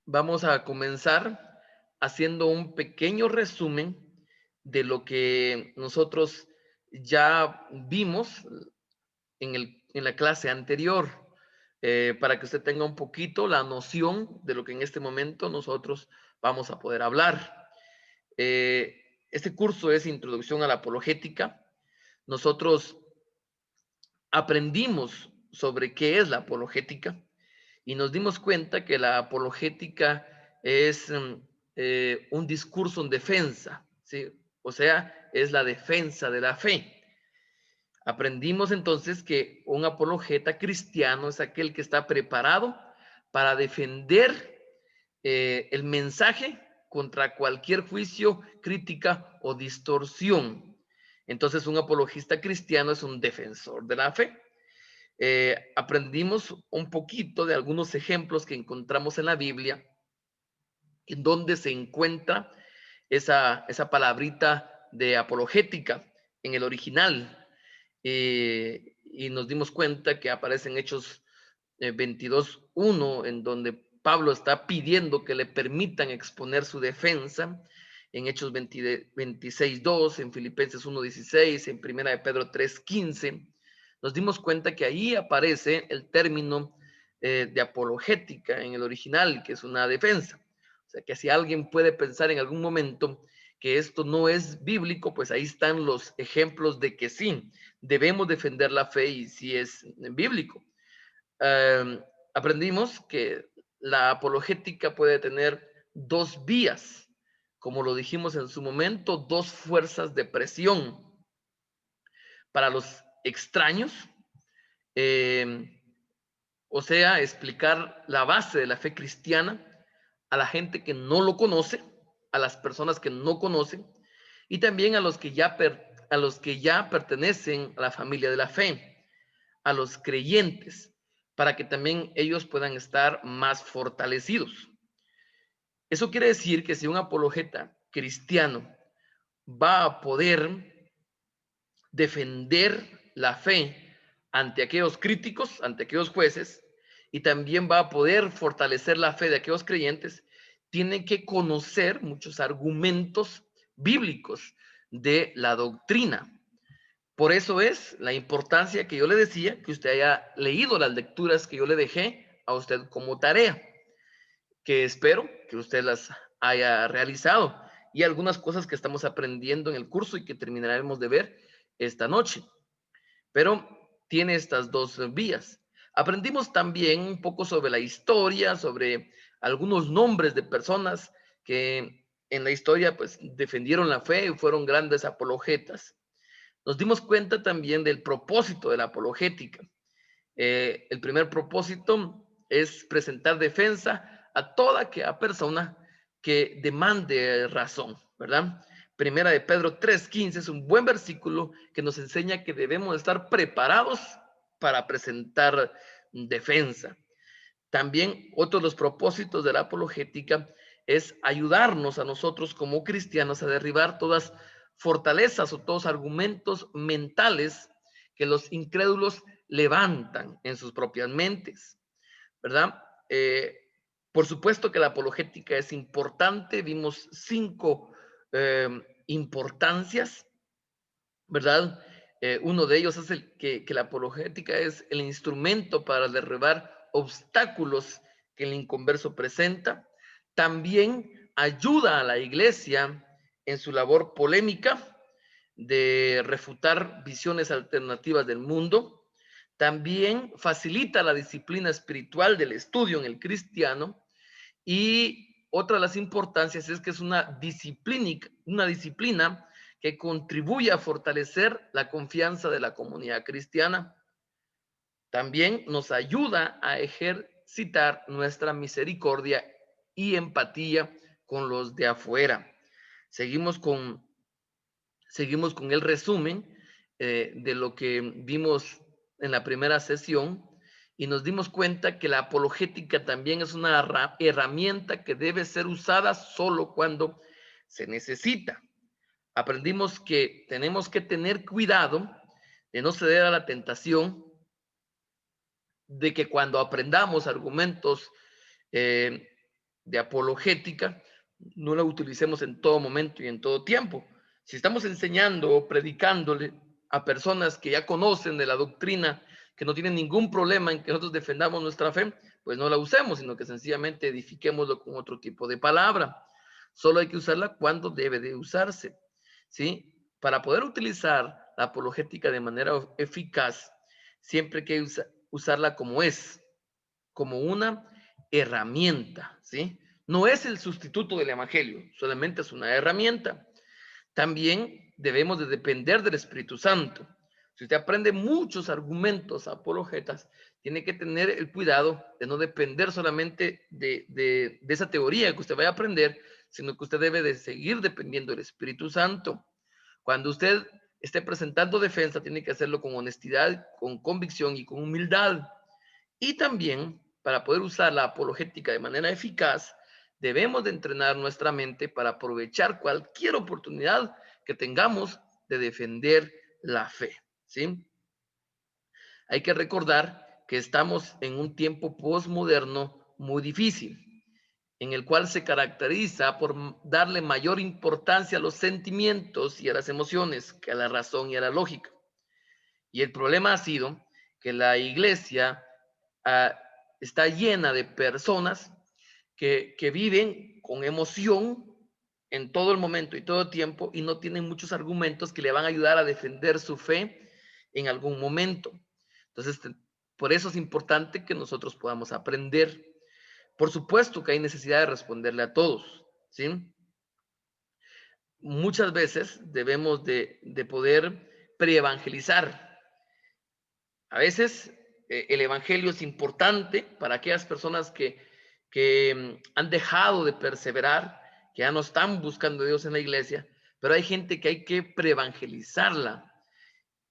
Vamos a comenzar haciendo un pequeño resumen de lo que nosotros ya vimos en la clase anterior, para que usted tenga un poquito la noción de lo que en este momento nosotros vamos a poder hablar. Este curso es Introducción a la Apologética. Nosotros aprendimos sobre qué es la apologética y nos dimos cuenta que la apologética es un discurso en defensa, ¿sí? O sea, es la defensa de la fe. Aprendimos entonces que un apologeta cristiano es aquel que está preparado para defender el mensaje contra cualquier juicio, crítica o distorsión. Entonces, un apologista cristiano es un defensor de la fe. Aprendimos un poquito de algunos ejemplos que encontramos en la Biblia, en donde se encuentra esa palabrita de apologética en el original. Y nos dimos cuenta que aparece en Hechos 22:1, en donde Pablo está pidiendo que le permitan exponer su defensa, en Hechos 26:2, en Filipenses 1:16, en Primera de Pedro 3:15. Nos dimos cuenta que ahí aparece el término de apologética en el original, que es una defensa. O sea, que si alguien puede pensar en algún momento que esto no es bíblico, pues ahí están los ejemplos de que sí, debemos defender la fe y sí es bíblico. Aprendimos que la apologética puede tener dos vías, como lo dijimos en su momento, dos fuerzas de presión para los extraños, eh, o sea, explicar la base de la fe cristiana a la gente que no lo conoce, a las personas que no conocen y también a los que ya pertenecen a la familia de la fe, a los creyentes, para que también ellos puedan estar más fortalecidos. Eso quiere decir que si un apologeta cristiano va a poder defender la fe ante aquellos críticos, ante aquellos jueces, y también va a poder fortalecer la fe de aquellos creyentes, tiene que conocer muchos argumentos bíblicos de la doctrina. Por eso es la importancia que yo le decía que usted haya leído las lecturas que yo le dejé a usted como tarea, que espero que usted las haya realizado y algunas cosas que estamos aprendiendo en el curso y que terminaremos de ver esta noche. Pero tiene estas dos vías. Aprendimos también un poco sobre la historia, sobre algunos nombres de personas que en la historia pues defendieron la fe y fueron grandes apologetas. Nos dimos cuenta también del propósito de la apologética. El primer propósito es presentar defensa a toda aquella persona que demande razón, ¿verdad? Primera de Pedro 3:15 es un buen versículo que nos enseña que debemos estar preparados para presentar defensa. También otro de los propósitos de la apologética es ayudarnos a nosotros como cristianos a derribar todas fortalezas o todos argumentos mentales que los incrédulos levantan en sus propias mentes, ¿verdad? Por supuesto que la apologética es importante, vimos 5 importancias, ¿verdad? Uno de ellos es que la apologética es el instrumento para derribar obstáculos que el inconverso presenta. También ayuda a la iglesia en su labor polémica de refutar visiones alternativas del mundo. También facilita la disciplina espiritual del estudio en el cristiano. Y otra de las importancias es que es una disciplina que contribuye a fortalecer la confianza de la comunidad cristiana. También nos ayuda a ejercitar nuestra misericordia y empatía con los de afuera. Seguimos con, seguimos con el resumen de lo que vimos en la primera sesión y nos dimos cuenta que la apologética también es una herramienta que debe ser usada solo cuando se necesita. Aprendimos que tenemos que tener cuidado de no ceder a la tentación de que cuando aprendamos argumentos eh, de apologética no la utilicemos en todo momento y en todo tiempo. Si estamos enseñando o predicándole a personas que ya conocen de la doctrina, que no tienen ningún problema en que nosotros defendamos nuestra fe, pues no la usemos, sino que sencillamente edifiquémoslo con otro tipo de palabra. Solo hay que usarla cuando debe de usarse, ¿sí? Para poder utilizar la apologética de manera eficaz, siempre hay que usarla como es, como una herramienta, ¿sí? No es el sustituto del evangelio, solamente es una herramienta. También debemos de depender del Espíritu Santo. Si usted aprende muchos argumentos apologetas, tiene que tener el cuidado de no depender solamente de esa teoría que usted vaya a aprender, sino que usted debe de seguir dependiendo del Espíritu Santo. Cuando usted esté presentando defensa, tiene que hacerlo con honestidad, con convicción y con humildad. Y también, para poder usar la apologética de manera eficaz, debemos de entrenar nuestra mente para aprovechar cualquier oportunidad que tengamos de defender la fe, ¿sí? Hay que recordar que estamos en un tiempo posmoderno muy difícil, en el cual se caracteriza por darle mayor importancia a los sentimientos y a las emociones que a la razón y a la lógica. Y el problema ha sido que la iglesia uh, está llena de personas que viven con emoción en todo el momento y todo el tiempo y no tienen muchos argumentos que le van a ayudar a defender su fe en algún momento. Entonces, por eso es importante que nosotros podamos aprender. Por supuesto que hay necesidad de responderle a todos, ¿sí? Muchas veces debemos de poder preevangelizar. A veces el evangelio es importante para aquellas personas que han dejado de perseverar, que ya no están buscando a Dios en la iglesia, pero hay gente que hay que preevangelizarla.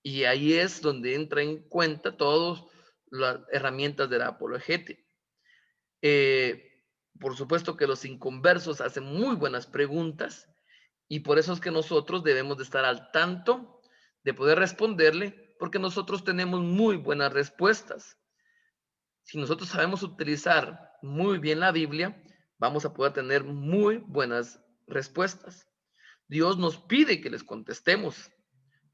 Y ahí es donde entra en cuenta todas las herramientas de la apologética. Por supuesto que los inconversos hacen muy buenas preguntas y por eso es que nosotros debemos de estar al tanto de poder responderle, porque nosotros tenemos muy buenas respuestas. Si nosotros sabemos utilizar muy bien la Biblia, vamos a poder tener muy buenas respuestas. Dios nos pide que les contestemos.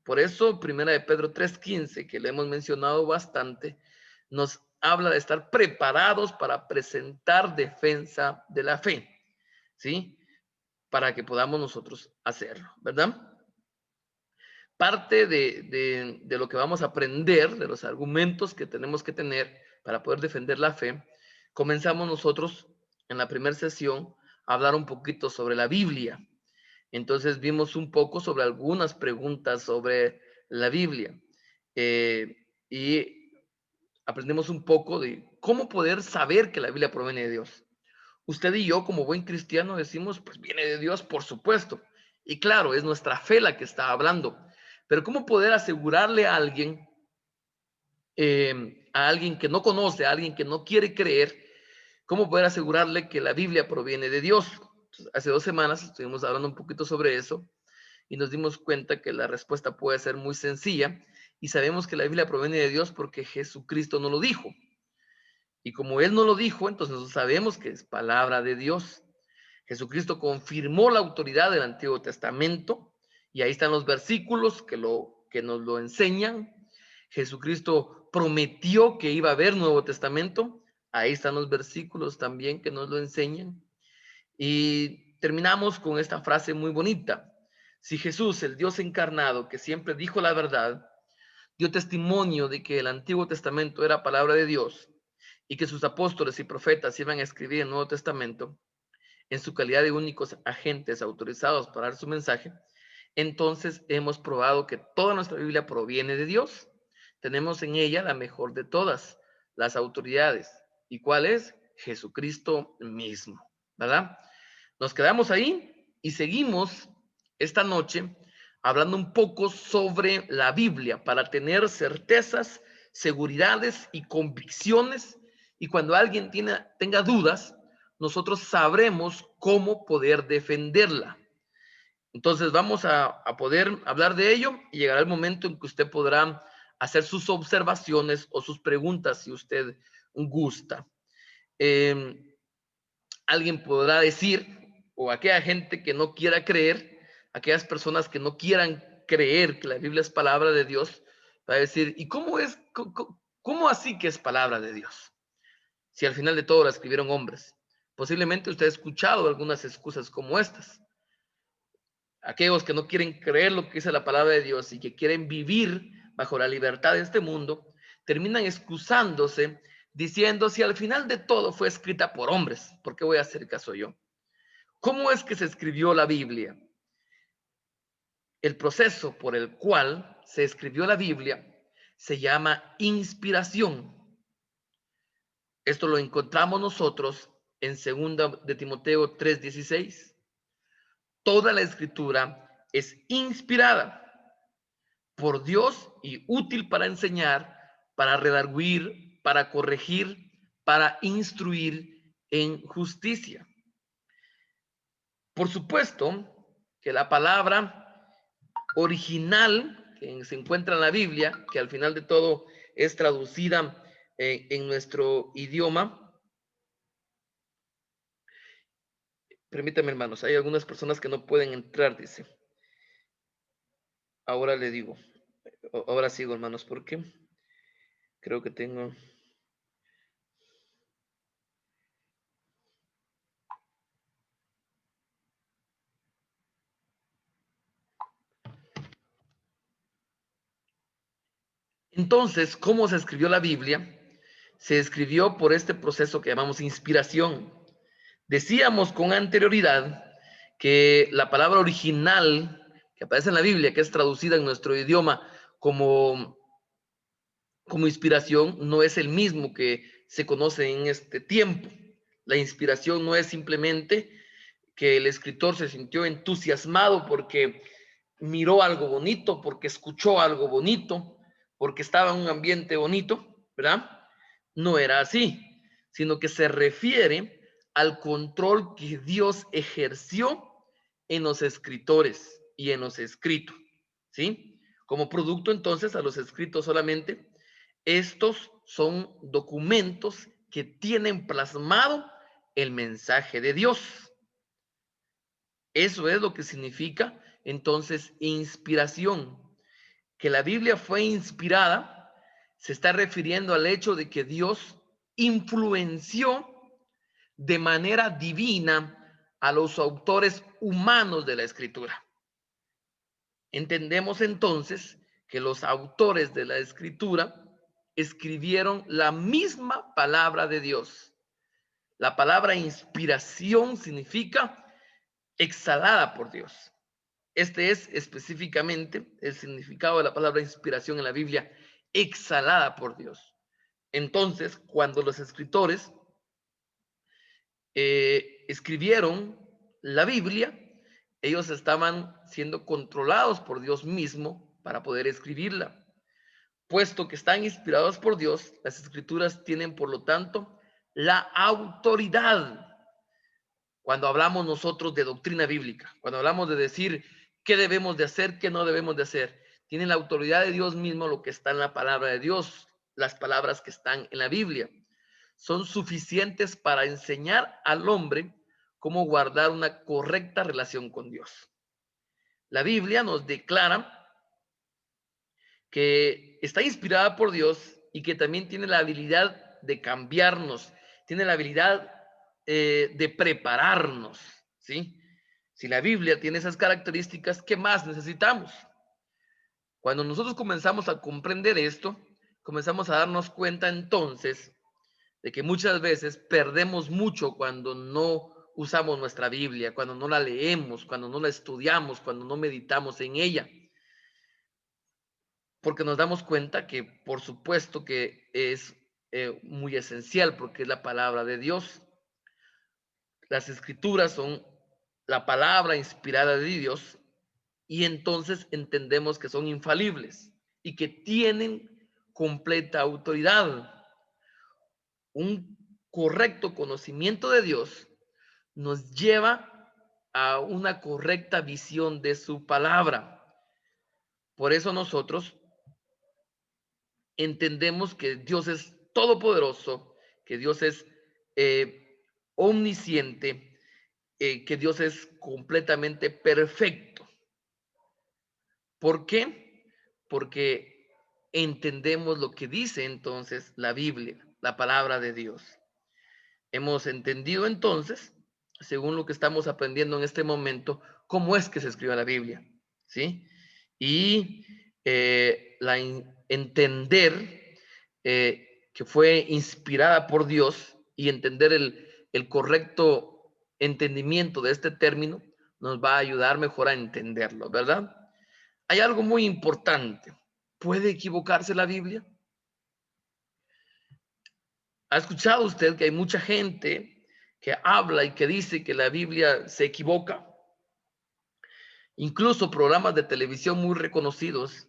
Por eso, primera de Pedro 3:15, que le hemos mencionado bastante, nos habla de estar preparados para presentar defensa de la fe, ¿sí? Para que podamos nosotros hacerlo, ¿verdad? Parte de lo que vamos a aprender, de los argumentos que tenemos que tener para poder defender la fe, comenzamos nosotros en la primera sesión a hablar un poquito sobre la Biblia. Entonces vimos un poco sobre algunas preguntas sobre la Biblia y aprendemos un poco de cómo poder saber que la Biblia proviene de Dios. Usted y yo, como buen cristiano, decimos, pues viene de Dios, por supuesto. Y claro, es nuestra fe la que está hablando. Pero ¿cómo poder asegurarle a alguien que no conoce, a alguien que no quiere creer, cómo poder asegurarle que la Biblia proviene de Dios? Entonces, hace 2 semanas estuvimos hablando un poquito sobre eso y nos dimos cuenta que la respuesta puede ser muy sencilla y sabemos que la Biblia proviene de Dios porque Jesucristo no lo dijo. Y como Él no lo dijo, entonces sabemos que es palabra de Dios. Jesucristo confirmó la autoridad del Antiguo Testamento y ahí están los versículos que nos lo enseñan. Jesucristo prometió que iba a haber Nuevo Testamento. Ahí están los versículos también que nos lo enseñan. Y terminamos con esta frase muy bonita. Si Jesús, el Dios encarnado, que siempre dijo la verdad, dio testimonio de que el Antiguo Testamento era palabra de Dios y que sus apóstoles y profetas iban a escribir el Nuevo Testamento, en su calidad de únicos agentes autorizados para dar su mensaje, entonces hemos probado que toda nuestra Biblia proviene de Dios. Tenemos en ella la mejor de todas las autoridades. ¿Y cuál es? Jesucristo mismo, ¿verdad? Nos quedamos ahí y seguimos esta noche hablando un poco sobre la Biblia para tener certezas, seguridades y convicciones. Y cuando alguien tenga dudas, nosotros sabremos cómo poder defenderla. Entonces vamos a poder hablar de ello y llegará el momento en que usted podrá hacer sus observaciones o sus preguntas si usted gusta. Alguien podrá decir, o aquella gente que no quiera creer, aquellas personas que no quieran creer que la Biblia es palabra de Dios, va a decir, ¿y cómo es? ¿Cómo así que es palabra de Dios? Si al final de todo la escribieron hombres. Posiblemente usted ha escuchado algunas excusas como estas. Aquellos que no quieren creer lo que dice la palabra de Dios y que quieren vivir bajo la libertad de este mundo, terminan excusándose diciendo, si al final de todo fue escrita por hombres, ¿por qué voy a hacer caso yo? ¿Cómo es que se escribió la Biblia? El proceso por el cual se escribió la Biblia se llama inspiración. Esto lo encontramos nosotros en 2 de Timoteo 3:16. Toda la escritura es inspirada por Dios y útil para enseñar, para redarguir, para corregir, para instruir en justicia. Por supuesto que la palabra original que se encuentra en la Biblia, que al final de todo es traducida en nuestro idioma. Permítame, hermanos, hay algunas personas que no pueden entrar, dice. Ahora le digo, ahora sigo, hermanos, porque creo que tengo... Entonces, ¿cómo se escribió la Biblia? Se escribió por este proceso que llamamos inspiración. Decíamos con anterioridad que la palabra original que aparece en la Biblia, que es traducida en nuestro idioma como, como inspiración, no es el mismo que se conoce en este tiempo. La inspiración no es simplemente que el escritor se sintió entusiasmado porque miró algo bonito, porque escuchó algo bonito, porque estaba en un ambiente bonito, ¿verdad? No era así, sino que se refiere al control que Dios ejerció en los escritores y en los escritos, ¿sí? Como producto entonces a los escritos solamente, estos son documentos que tienen plasmado el mensaje de Dios. Eso es lo que significa entonces inspiración. Que la Biblia fue inspirada se está refiriendo al hecho de que Dios influenció de manera divina a los autores humanos de la escritura. Entendemos entonces que los autores de la escritura escribieron la misma palabra de Dios. La palabra inspiración significa exhalada por Dios. Este es específicamente el significado de la palabra inspiración en la Biblia, exhalada por Dios. Entonces, cuando los escritores escribieron la Biblia, ellos estaban siendo controlados por Dios mismo para poder escribirla. Puesto que están inspirados por Dios, las escrituras tienen, por lo tanto, la autoridad. Cuando hablamos nosotros de doctrina bíblica, cuando hablamos de decir qué debemos de hacer, qué no debemos de hacer, tienen la autoridad de Dios mismo lo que está en la palabra de Dios, las palabras que están en la Biblia. Son suficientes para enseñar al hombre cómo guardar una correcta relación con Dios. La Biblia nos declara que está inspirada por Dios y que también tiene la habilidad de cambiarnos, tiene la habilidad de prepararnos, ¿sí? Si la Biblia tiene esas características, ¿qué más necesitamos? Cuando nosotros comenzamos a comprender esto, comenzamos a darnos cuenta entonces de que muchas veces perdemos mucho cuando no usamos nuestra Biblia, cuando no la leemos, cuando no la estudiamos, cuando no meditamos en ella. Porque nos damos cuenta que, por supuesto, que es muy esencial porque es la palabra de Dios. Las escrituras son la palabra inspirada de Dios y entonces entendemos que son infalibles y que tienen completa autoridad. Un correcto conocimiento de Dios nos lleva a una correcta visión de su palabra. Por eso nosotros entendemos que Dios es todopoderoso, que Dios es omnisciente, que Dios es completamente perfecto. ¿Por qué? Porque entendemos lo que dice entonces la Biblia, la palabra de Dios. Hemos entendido entonces, según lo que estamos aprendiendo en este momento, cómo es que se escribe la Biblia, ¿sí? Y entender que fue inspirada por Dios y entender el correcto entendimiento de este término nos va a ayudar mejor a entenderlo, ¿verdad? Hay algo muy importante. ¿Puede equivocarse la Biblia? ¿Ha escuchado usted que hay mucha gente que habla y que dice que la Biblia se equivoca? Incluso programas de televisión muy reconocidos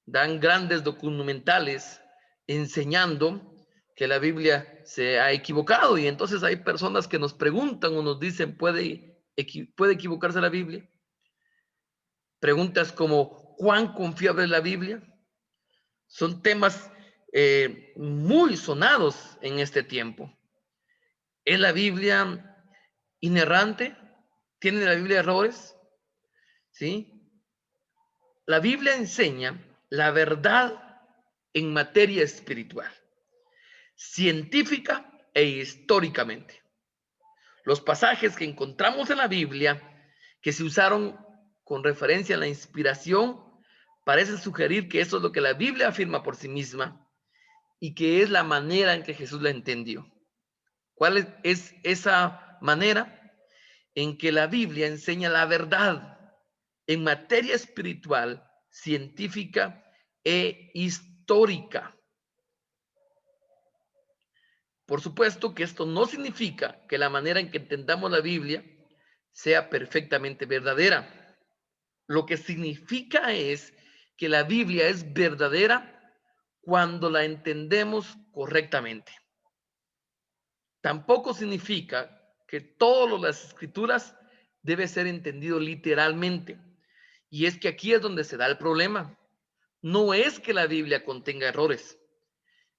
dan grandes documentales enseñando que la Biblia se ha equivocado, y entonces hay personas que nos preguntan o nos dicen, ¿puede equivocarse la Biblia? Preguntas como, ¿cuán confiable es la Biblia? Son temas muy sonados en este tiempo. ¿Es la Biblia inerrante? ¿Tiene la Biblia errores? ¿Sí? La Biblia enseña la verdad en materia espiritual, científica e históricamente. Los pasajes que encontramos en la Biblia que se usaron con referencia a la inspiración parecen sugerir que eso es lo que la Biblia afirma por sí misma y que es la manera en que Jesús la entendió. ¿Cuál es esa manera? En que la Biblia enseña la verdad en materia espiritual, científica e histórica. Por supuesto que esto no significa que la manera en que entendamos la Biblia sea perfectamente verdadera. Lo que significa es que la Biblia es verdadera cuando la entendemos correctamente. Tampoco significa que todas las escrituras debe ser entendido literalmente. Y es que aquí es donde se da el problema. No es que la Biblia contenga errores,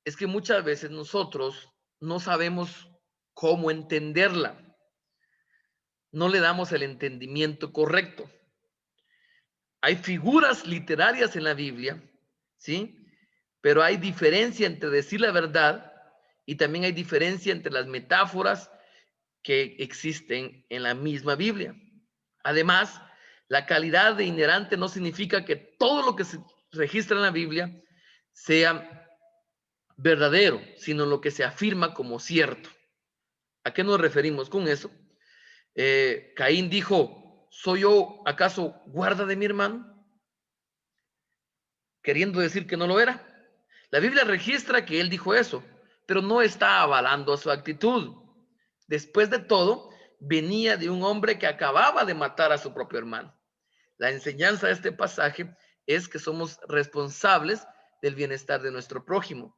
es que muchas veces nosotros no sabemos cómo entenderla, no le damos el entendimiento correcto. Hay figuras literarias en la Biblia, ¿sí? Pero hay diferencia entre decir la verdad y también hay diferencia entre las metáforas que existen en la misma Biblia. Además, la calidad de inerrante no significa que todo lo que se registra en la Biblia sea verdadero, sino lo que se afirma como cierto. ¿A qué nos referimos con eso? Caín dijo, ¿soy yo acaso guarda de mi hermano? Queriendo decir que no lo era. La Biblia registra que él dijo eso, pero no está avalando su actitud. Después de todo, venía de un hombre que acababa de matar a su propio hermano. La enseñanza de este pasaje es que somos responsables del bienestar de nuestro prójimo.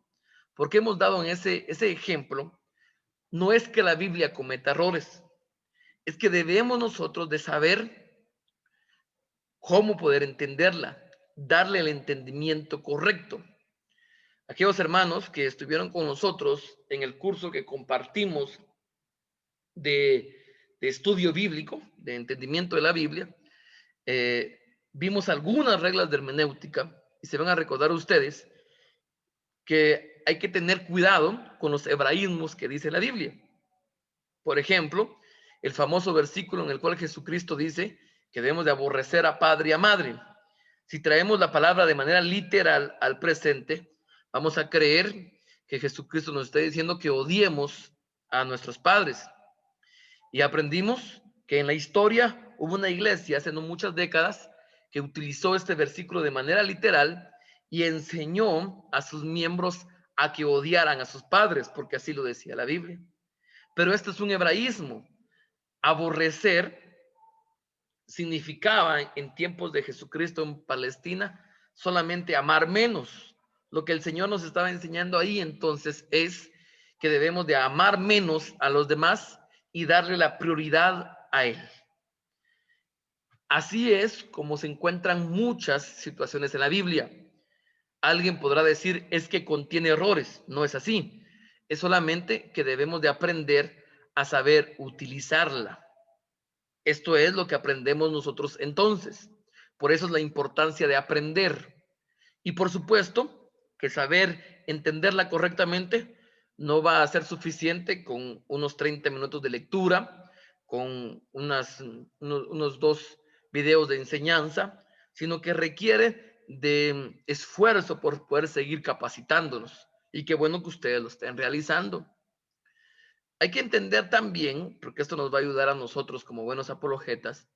Porque hemos dado en ese ejemplo, no es que la Biblia cometa errores, es que debemos nosotros de saber cómo poder entenderla, darle el entendimiento correcto. Aquellos hermanos que estuvieron con nosotros en el curso que compartimos de, de estudio bíblico, de entendimiento de la Biblia, vimos algunas reglas de hermenéutica y se van a recordar ustedes que hay que tener cuidado con los hebraísmos que dice la Biblia. Por ejemplo, el famoso versículo en el cual Jesucristo dice que debemos de aborrecer a padre y a madre. Si traemos la palabra de manera literal al presente, vamos a creer que Jesucristo nos está diciendo que odiemos a nuestros padres. Y aprendimos que en la historia hubo una iglesia hace no muchas décadas que utilizó este versículo de manera literal y enseñó a sus miembros a que odiaran a sus padres, porque así lo decía la Biblia. Pero esto es un hebraísmo. Aborrecer significaba en tiempos de Jesucristo en Palestina solamente amar menos. Lo que el Señor nos estaba enseñando ahí entonces es que debemos de amar menos a los demás y darle la prioridad a Él. Así es como se encuentran muchas situaciones en la Biblia. Alguien podrá decir, es que contiene errores. No es así. Es solamente que debemos de aprender a saber utilizarla. Esto es lo que aprendemos nosotros entonces. Por eso es la importancia de aprender. Y por supuesto que saber entenderla correctamente no va a ser suficiente con unos 30 minutos de lectura, con unos 2 videos de enseñanza, sino que requiere de esfuerzo por poder seguir capacitándonos. Y qué bueno que ustedes lo estén realizando. Hay que entender también, porque esto nos va a ayudar a nosotros como buenos apologetas,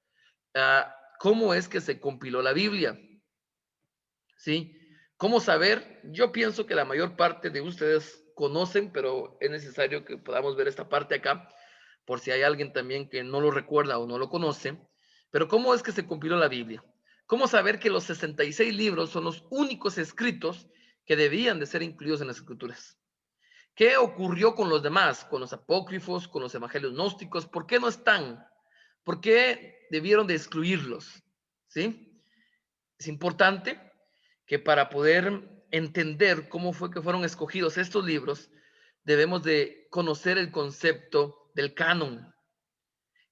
cómo es que se compiló la Biblia. ¿Sí? ¿Cómo saber? Yo pienso que la mayor parte de ustedes conocen, pero es necesario que podamos ver esta parte acá, por si hay alguien también que no lo recuerda o no lo conoce. Pero ¿cómo es que se compiló la Biblia? ¿Cómo saber que los 66 libros son los únicos escritos que debían de ser incluidos en las escrituras? ¿Qué ocurrió con los demás, con los apócrifos, con los evangelios gnósticos? ¿Por qué no están? ¿Por qué debieron de excluirlos? ¿Sí? Es importante que para poder entender cómo fue que fueron escogidos estos libros, debemos de conocer el concepto del canon.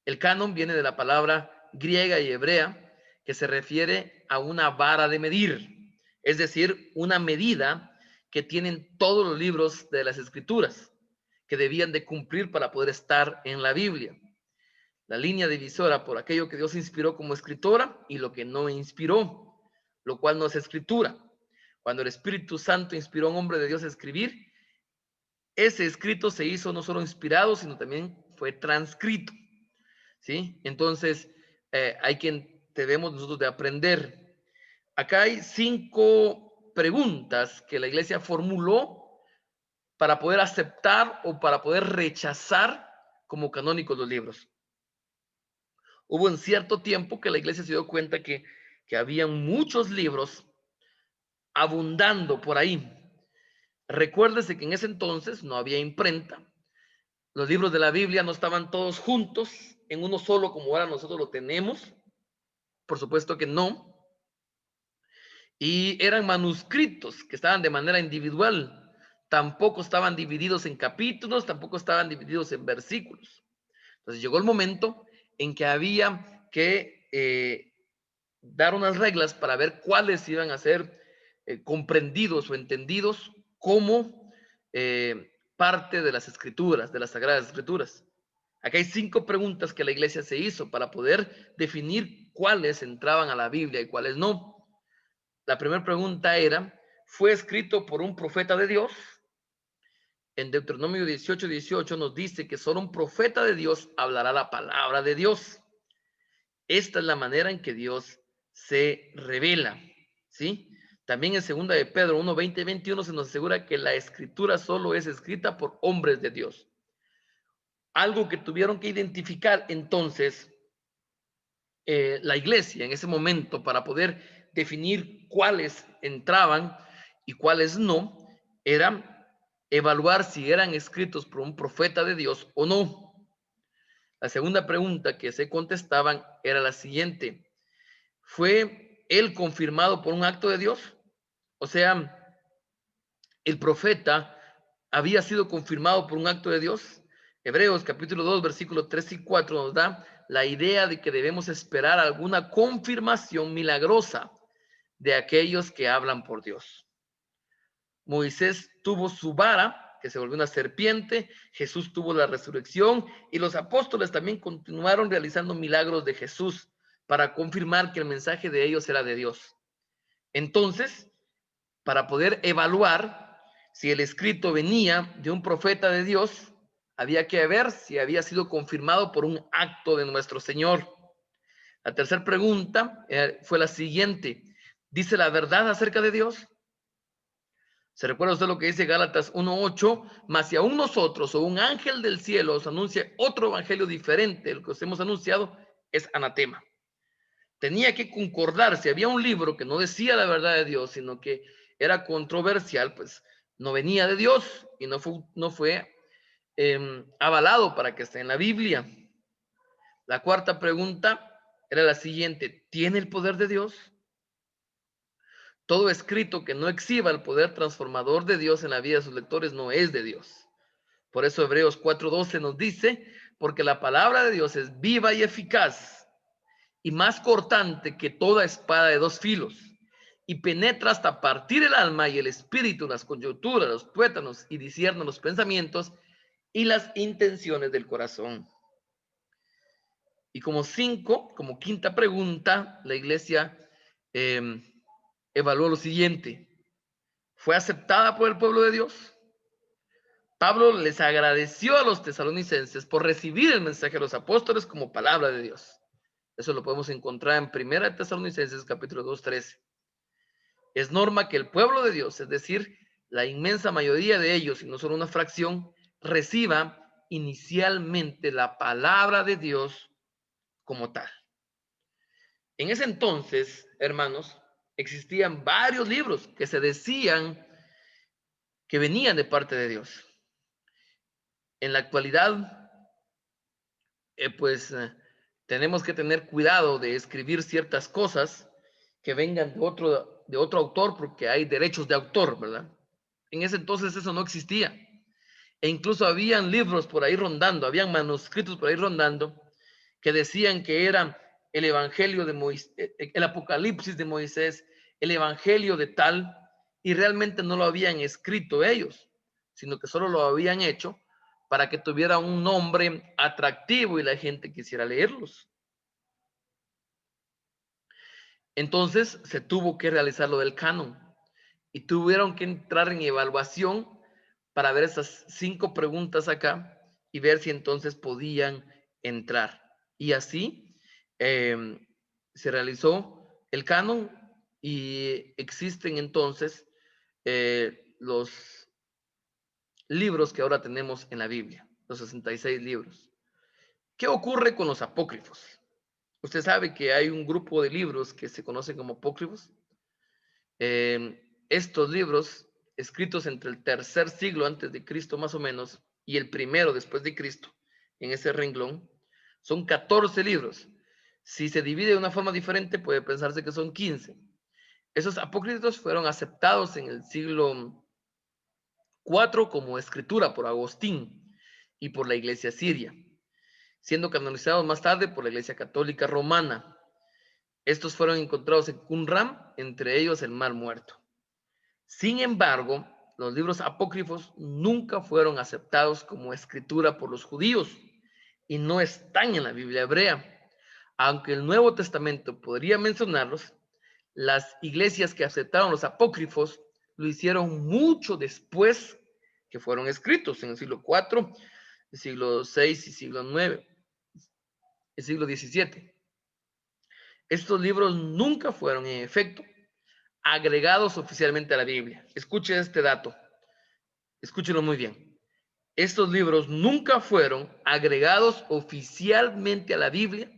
El canon viene de la palabra griega y hebrea que se refiere a una vara de medir, es decir, una medida que tienen todos los libros de las escrituras que debían de cumplir para poder estar en la Biblia. La línea divisora por aquello que Dios inspiró como escritora y lo que no inspiró, lo cual no es escritura. Cuando el Espíritu Santo inspiró a un hombre de Dios a escribir, ese escrito se hizo no solo inspirado, sino también fue transcrito. ¿Sí? Entonces, debemos nosotros de aprender. Acá hay 5 preguntas que la iglesia formuló para poder aceptar o para poder rechazar como canónicos los libros. Hubo en cierto tiempo que la iglesia se dio cuenta que habían muchos libros abundando por ahí. Recuérdese que en ese entonces no había imprenta. Los libros de la Biblia no estaban todos juntos en uno solo como ahora nosotros lo tenemos. Por supuesto que no. Y eran manuscritos que estaban de manera individual. Tampoco estaban divididos en capítulos, tampoco estaban divididos en versículos. Entonces llegó el momento en que había que dar unas reglas para ver cuáles iban a ser comprendidos o entendidos como parte de las escrituras, de las sagradas escrituras. Aquí hay 5 preguntas que la iglesia se hizo para poder definir cuáles entraban a la Biblia y cuáles no. La primera pregunta era, ¿fue escrito por un profeta de Dios? En Deuteronomio 18:18 nos dice que solo un profeta de Dios hablará la palabra de Dios. Esta es la manera en que Dios se revela, ¿sí? También en 2 de Pedro 1:20-21 se nos asegura que la escritura solo es escrita por hombres de Dios. Algo que tuvieron que identificar entonces la iglesia en ese momento para poder definir cuáles entraban y cuáles no, era evaluar si eran escritos por un profeta de Dios o no. La segunda pregunta que se contestaban era la siguiente: ¿fue él confirmado por un acto de Dios? O sea, el profeta había sido confirmado por un acto de Dios. Hebreos capítulo 2, versículos 3 y 4 nos da la idea de que debemos esperar alguna confirmación milagrosa de aquellos que hablan por Dios. Moisés tuvo su vara, que se volvió una serpiente, Jesús tuvo la resurrección y los apóstoles también continuaron realizando milagros de Jesús para confirmar que el mensaje de ellos era de Dios. Entonces, para poder evaluar si el escrito venía de un profeta de Dios, había que ver si había sido confirmado por un acto de nuestro Señor. La tercera pregunta fue la siguiente: ¿dice la verdad acerca de Dios? ¿Se recuerda usted lo que dice Gálatas 1:8? Mas si aún nosotros o un ángel del cielo os anuncia otro evangelio diferente del que os hemos anunciado, es anatema. Tenía que concordar. Si había un libro que no decía la verdad de Dios, sino que era controversial, pues no venía de Dios y no fue avalado para que esté en la Biblia. La cuarta pregunta era la siguiente: ¿tiene el poder de Dios? Todo escrito que no exhiba el poder transformador de Dios en la vida de sus lectores no es de Dios. Por eso Hebreos 4:12 nos dice, porque la palabra de Dios es viva y eficaz y más cortante que toda espada de dos filos, y penetra hasta partir el alma y el espíritu, las coyunturas, los tuétanos, y discierne los pensamientos y las intenciones del corazón. Y como quinta pregunta, la iglesia evaluó lo siguiente: ¿fue aceptada por el pueblo de Dios? Pablo les agradeció a los tesalonicenses por recibir el mensaje de los apóstoles como palabra de Dios. Eso lo podemos encontrar en 1 Tesalonicenses capítulo 2:13. Es norma que el pueblo de Dios, es decir, la inmensa mayoría de ellos, y no solo una fracción, reciba inicialmente la palabra de Dios como tal. En ese entonces, hermanos, existían varios libros que se decían que venían de parte de Dios. En la actualidad, tenemos que tener cuidado de escribir ciertas cosas que vengan de otro autor, porque hay derechos de autor, ¿verdad? En ese entonces eso no existía. E incluso habían libros por ahí rondando, habían manuscritos por ahí rondando que decían que era el Evangelio de Moisés, el Apocalipsis de Moisés, el Evangelio de tal, y realmente no lo habían escrito ellos, sino que solo lo habían hecho para que tuviera un nombre atractivo y la gente quisiera leerlos. Entonces se tuvo que realizar lo del canon y tuvieron que entrar en evaluación para ver esas 5 preguntas acá y ver si entonces podían entrar. Y así se realizó el canon y existen entonces los libros que ahora tenemos en la Biblia, los 66 libros. ¿Qué ocurre con los apócrifos? Usted sabe que hay un grupo de libros que se conocen como apócrifos. Estos libros, escritos entre el tercer siglo antes de Cristo más o menos y el primero después de Cristo, en ese renglón, son 14 libros. Si se divide de una forma diferente, puede pensarse que son 15. Esos apócrifos fueron aceptados en el siglo IV como escritura por Agustín y por la iglesia siria, siendo canonizados más tarde por la iglesia católica romana. Estos fueron encontrados en Qumran, entre ellos el Mar Muerto. Sin embargo, los libros apócrifos nunca fueron aceptados como escritura por los judíos y no están en la Biblia hebrea. Aunque el Nuevo Testamento podría mencionarlos, las iglesias que aceptaron los apócrifos lo hicieron mucho después que fueron escritos, en el siglo IV, el siglo VI y siglo IX, el siglo XVII. Estos libros nunca fueron, en efecto, agregados oficialmente a la Biblia. Escuche este dato, escúchelo muy bien. Estos libros nunca fueron agregados oficialmente a la Biblia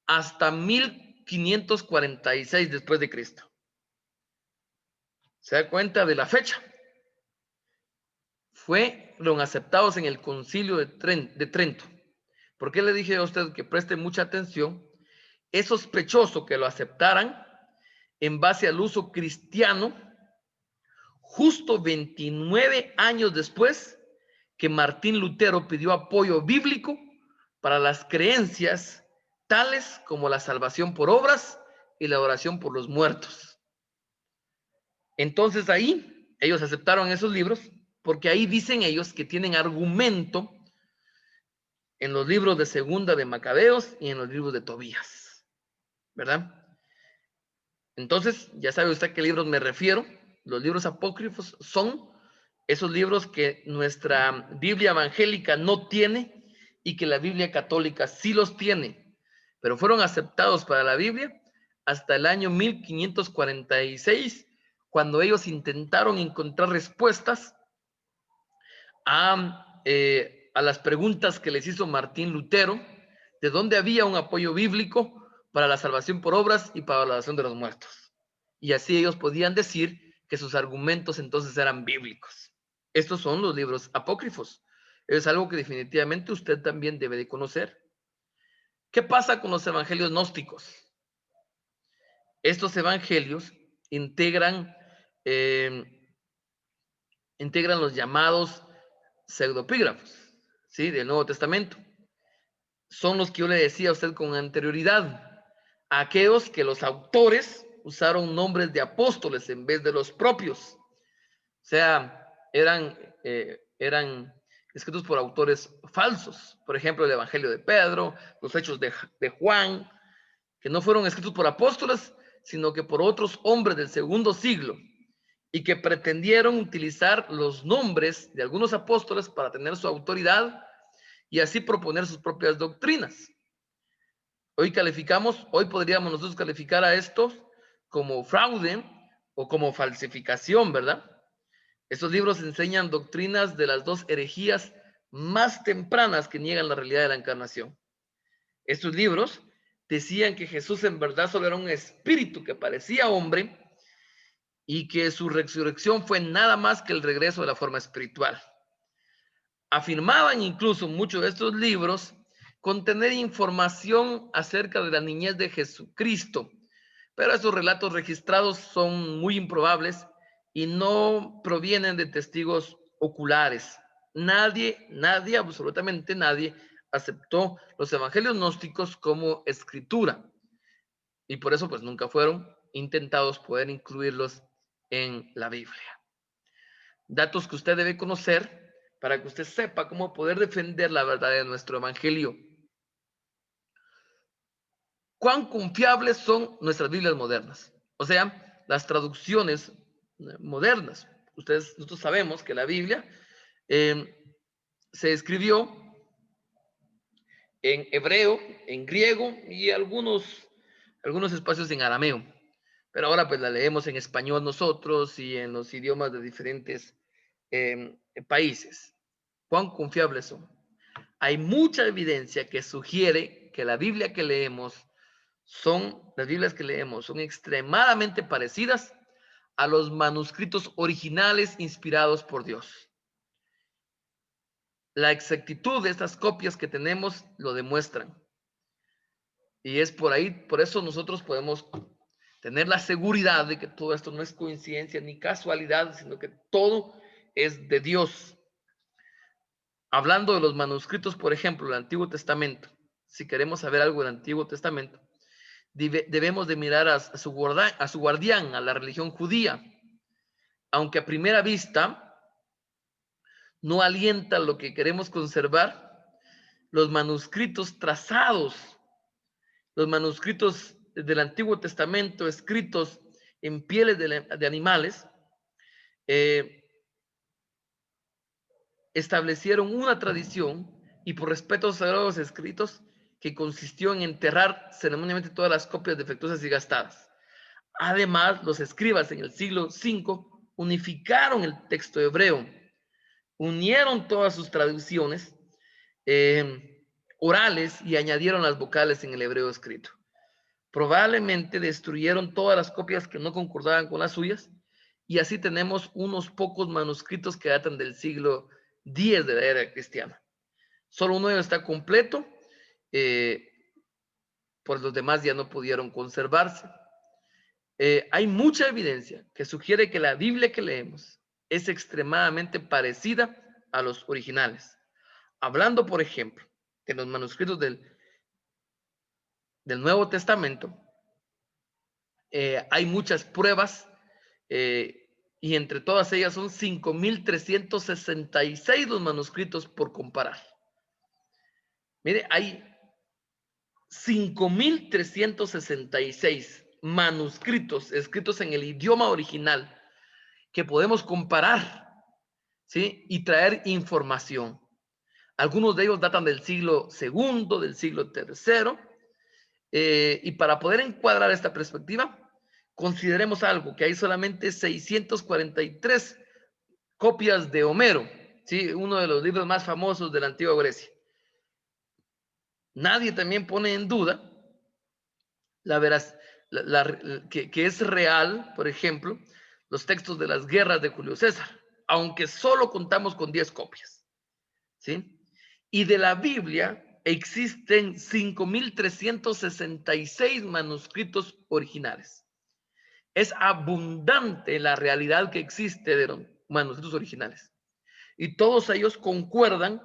hasta 1546 después de Cristo. ¿Se da cuenta de la fecha? Fueron aceptados en el Concilio de Trento. ¿Por qué le dije a usted que preste mucha atención? Es sospechoso que lo aceptaran en base al uso cristiano justo 29 años después que Martín Lutero pidió apoyo bíblico para las creencias tales como la salvación por obras y la oración por los muertos. Entonces ahí ellos aceptaron esos libros porque ahí dicen ellos que tienen argumento en los libros de Segunda de Macabeos y en los libros de Tobías, ¿verdad? Entonces, ya sabe usted a qué libros me refiero. Los libros apócrifos son esos libros que nuestra Biblia evangélica no tiene y que la Biblia católica sí los tiene, pero fueron aceptados para la Biblia hasta el año 1546, cuando ellos intentaron encontrar respuestas a las preguntas que les hizo Martín Lutero, de dónde había un apoyo bíblico para la salvación por obras y para la oración de los muertos. Y así ellos podían decir que sus argumentos entonces eran bíblicos. Estos son los libros apócrifos. Es algo que definitivamente usted también debe de conocer. ¿Qué pasa con los evangelios gnósticos? Estos evangelios integran, integran los llamados pseudopígrafos, ¿sí? Del Nuevo Testamento. Son los que yo le decía a usted con anterioridad, aquellos que los autores usaron nombres de apóstoles en vez de los propios. O sea, eran escritos por autores falsos. Por ejemplo, el Evangelio de Pedro, los Hechos de Juan, que no fueron escritos por apóstoles, sino que por otros hombres del segundo siglo, y que pretendieron utilizar los nombres de algunos apóstoles para tener su autoridad y así proponer sus propias doctrinas. Hoy podríamos nosotros calificar a estos como fraude o como falsificación, ¿verdad? Estos libros enseñan doctrinas de las dos herejías más tempranas que niegan la realidad de la encarnación. Estos libros decían que Jesús en verdad solo era un espíritu que parecía hombre y que su resurrección fue nada más que el regreso de la forma espiritual. Afirmaban incluso muchos de estos libros contener información acerca de la niñez de Jesucristo, pero esos relatos registrados son muy improbables y no provienen de testigos oculares. Nadie, absolutamente nadie, aceptó los evangelios gnósticos como escritura y por eso pues nunca fueron intentados poder incluirlos en la Biblia. Datos que usted debe conocer para que usted sepa cómo poder defender la verdad de nuestro evangelio. ¿Cuán confiables son nuestras Biblias modernas? O sea, las traducciones modernas. Nosotros sabemos que la Biblia se escribió en hebreo, en griego y algunos espacios en arameo. Pero ahora pues la leemos en español nosotros y en los idiomas de diferentes países. ¿Cuán confiables son? Hay mucha evidencia que sugiere que las Biblias que leemos son extremadamente parecidas a los manuscritos originales inspirados por Dios. La exactitud de estas copias que tenemos lo demuestran. Y es por eso nosotros podemos tener la seguridad de que todo esto no es coincidencia ni casualidad, sino que todo es de Dios. Hablando de los manuscritos, por ejemplo, del Antiguo Testamento, si queremos saber algo del Antiguo Testamento, debemos de mirar a su guardián, a la religión judía, aunque a primera vista no alienta lo que queremos conservar, los manuscritos trazados, los manuscritos del Antiguo Testamento escritos en pieles de animales, establecieron una tradición y por respeto a los sagrados escritos que consistió en enterrar ceremonialmente todas las copias defectuosas y gastadas. Además, los escribas en el siglo V unificaron el texto hebreo, unieron todas sus traducciones orales y añadieron las vocales en el hebreo escrito. Probablemente destruyeron todas las copias que no concordaban con las suyas y así tenemos unos pocos manuscritos que datan del siglo X de la era cristiana. Solo uno de ellos está completo, pues los demás ya no pudieron conservarse. Hay mucha evidencia que sugiere que la Biblia que leemos es extremadamente parecida a los originales. Hablando, por ejemplo, de los manuscritos del Nuevo Testamento, hay muchas pruebas y entre todas ellas son 5.366 los manuscritos por comparar. Mire, hay 5.366 manuscritos escritos en el idioma original que podemos comparar, ¿sí? Y traer información. Algunos de ellos datan del siglo II, del siglo III, y para poder encuadrar esta perspectiva, consideremos algo, que hay solamente 643 copias de Homero, ¿sí? Uno de los libros más famosos de la antigua Grecia. Nadie también pone en duda que es real, por ejemplo, los textos de las guerras de Julio César, aunque solo contamos con 10 copias, ¿sí? Y de la Biblia existen 5.366 manuscritos originales. Es abundante la realidad que existe de los manuscritos originales. y todos ellos concuerdan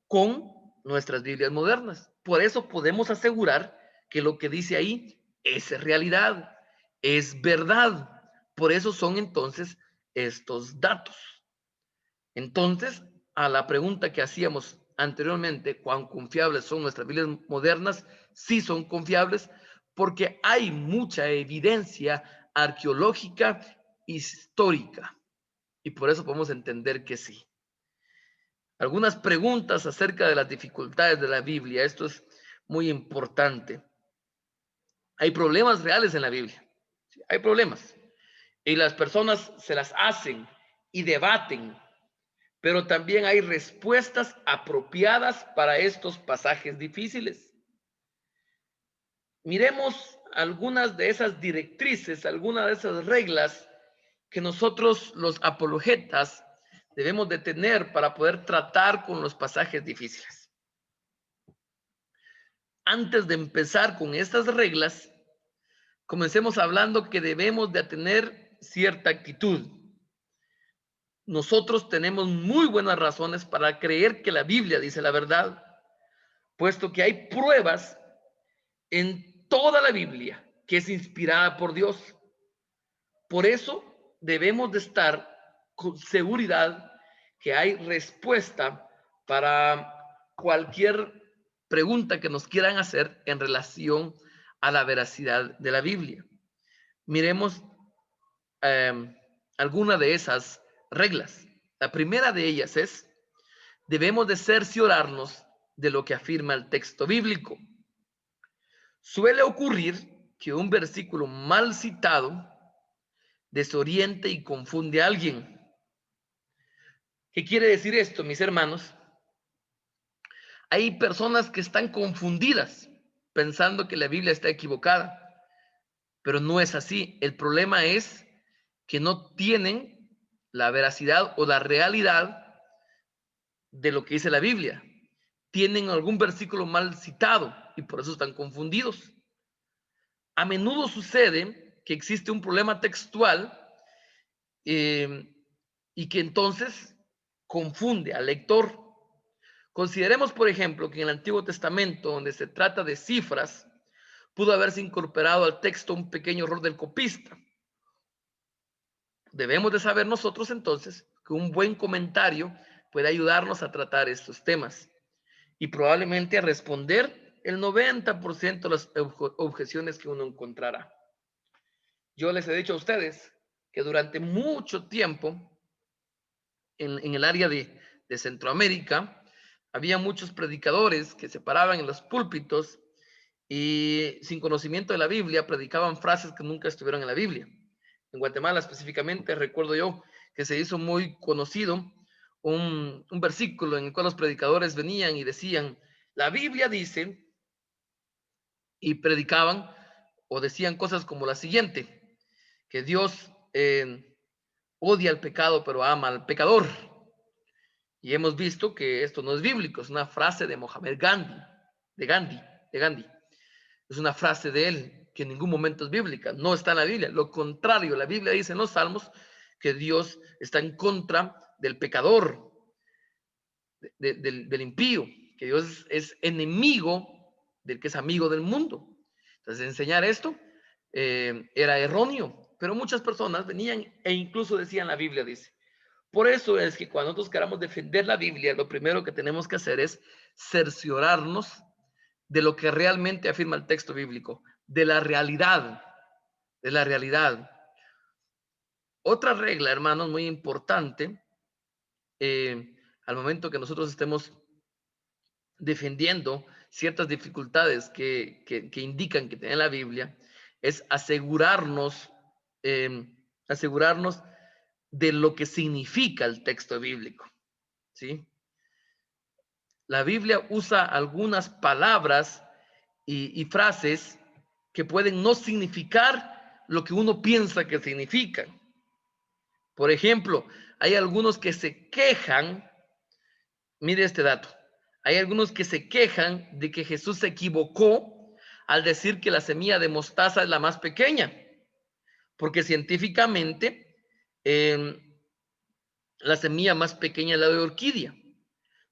con nuestras Biblias modernas. Por eso podemos asegurar que lo que dice ahí es realidad, es verdad. Por eso son entonces estos datos. Entonces, a la pregunta que hacíamos anteriormente, ¿cuán confiables son nuestras Biblias modernas? Sí son confiables porque hay mucha evidencia arqueológica, histórica, y por eso podemos entender que sí. Algunas preguntas acerca de las dificultades de la Biblia. Esto es muy importante. Hay problemas reales en la Biblia. ¿Sí? Hay problemas. Y las personas se las hacen y debaten, pero también hay respuestas apropiadas para estos pasajes difíciles. Miremos algunas de esas directrices, algunas de esas reglas que nosotros los apologetas debemos de tener para poder tratar con los pasajes difíciles. Antes de empezar con estas reglas, comencemos hablando que debemos de tener cierta actitud. Nosotros tenemos muy buenas razones para creer que la Biblia dice la verdad, puesto que hay pruebas en toda la Biblia que es inspirada por Dios. Por eso debemos de estar con seguridad que hay respuesta para cualquier pregunta que nos quieran hacer en relación a la veracidad de la Biblia. Miremos alguna de esas reglas. La primera de ellas es, debemos de cerciorarnos de lo que afirma el texto bíblico. Suele ocurrir que un versículo mal citado desoriente y confunde a alguien. ¿Qué quiere decir esto, mis hermanos? Hay personas que están confundidas pensando que la Biblia está equivocada, pero no es así. El problema es que no tienen la veracidad o la realidad de lo que dice la Biblia. Tienen algún versículo mal citado y por eso están confundidos. A menudo sucede que existe un problema textual y que entonces confunde al lector. Consideremos, por ejemplo, que en el Antiguo Testamento, donde se trata de cifras, pudo haberse incorporado al texto un pequeño error del copista. Debemos de saber nosotros entonces que un buen comentario puede ayudarnos a tratar estos temas y probablemente a responder el 90% de las objeciones que uno encontrará. Yo les he dicho a ustedes que durante mucho tiempo en el área de Centroamérica había muchos predicadores que se paraban en los púlpitos y sin conocimiento de la Biblia predicaban frases que nunca estuvieron en la Biblia. En Guatemala específicamente recuerdo yo que se hizo muy conocido un versículo en el cual los predicadores venían y decían, la Biblia dice, y predicaban o decían cosas como la siguiente, que Dios odia al pecado pero ama al pecador. Y hemos visto que esto no es bíblico, es una frase de Mohammed Gandhi, de Gandhi. Es una frase de él que en ningún momento es bíblica, no está en la Biblia. Lo contrario, la Biblia dice en los Salmos que Dios está en contra del pecador, del impío, que Dios es enemigo del que es amigo del mundo. Entonces, enseñar esto era erróneo, pero muchas personas venían e incluso decían la Biblia dice. Por eso es que cuando nosotros queramos defender la Biblia, lo primero que tenemos que hacer es cerciorarnos de lo que realmente afirma el texto bíblico, de la realidad, de la realidad. Otra regla, hermanos, muy importante, al momento que nosotros estemos defendiendo ciertas dificultades que indican que tiene la Biblia, es asegurarnos de lo que significa el texto bíblico, ¿sí? La Biblia usa algunas palabras y frases que pueden no significar lo que uno piensa que significan. Por ejemplo, hay algunos que se quejan, mire este dato, hay algunos que se quejan de que Jesús se equivocó al decir que la semilla de mostaza es la más pequeña, porque científicamente la semilla más pequeña es la de orquídea.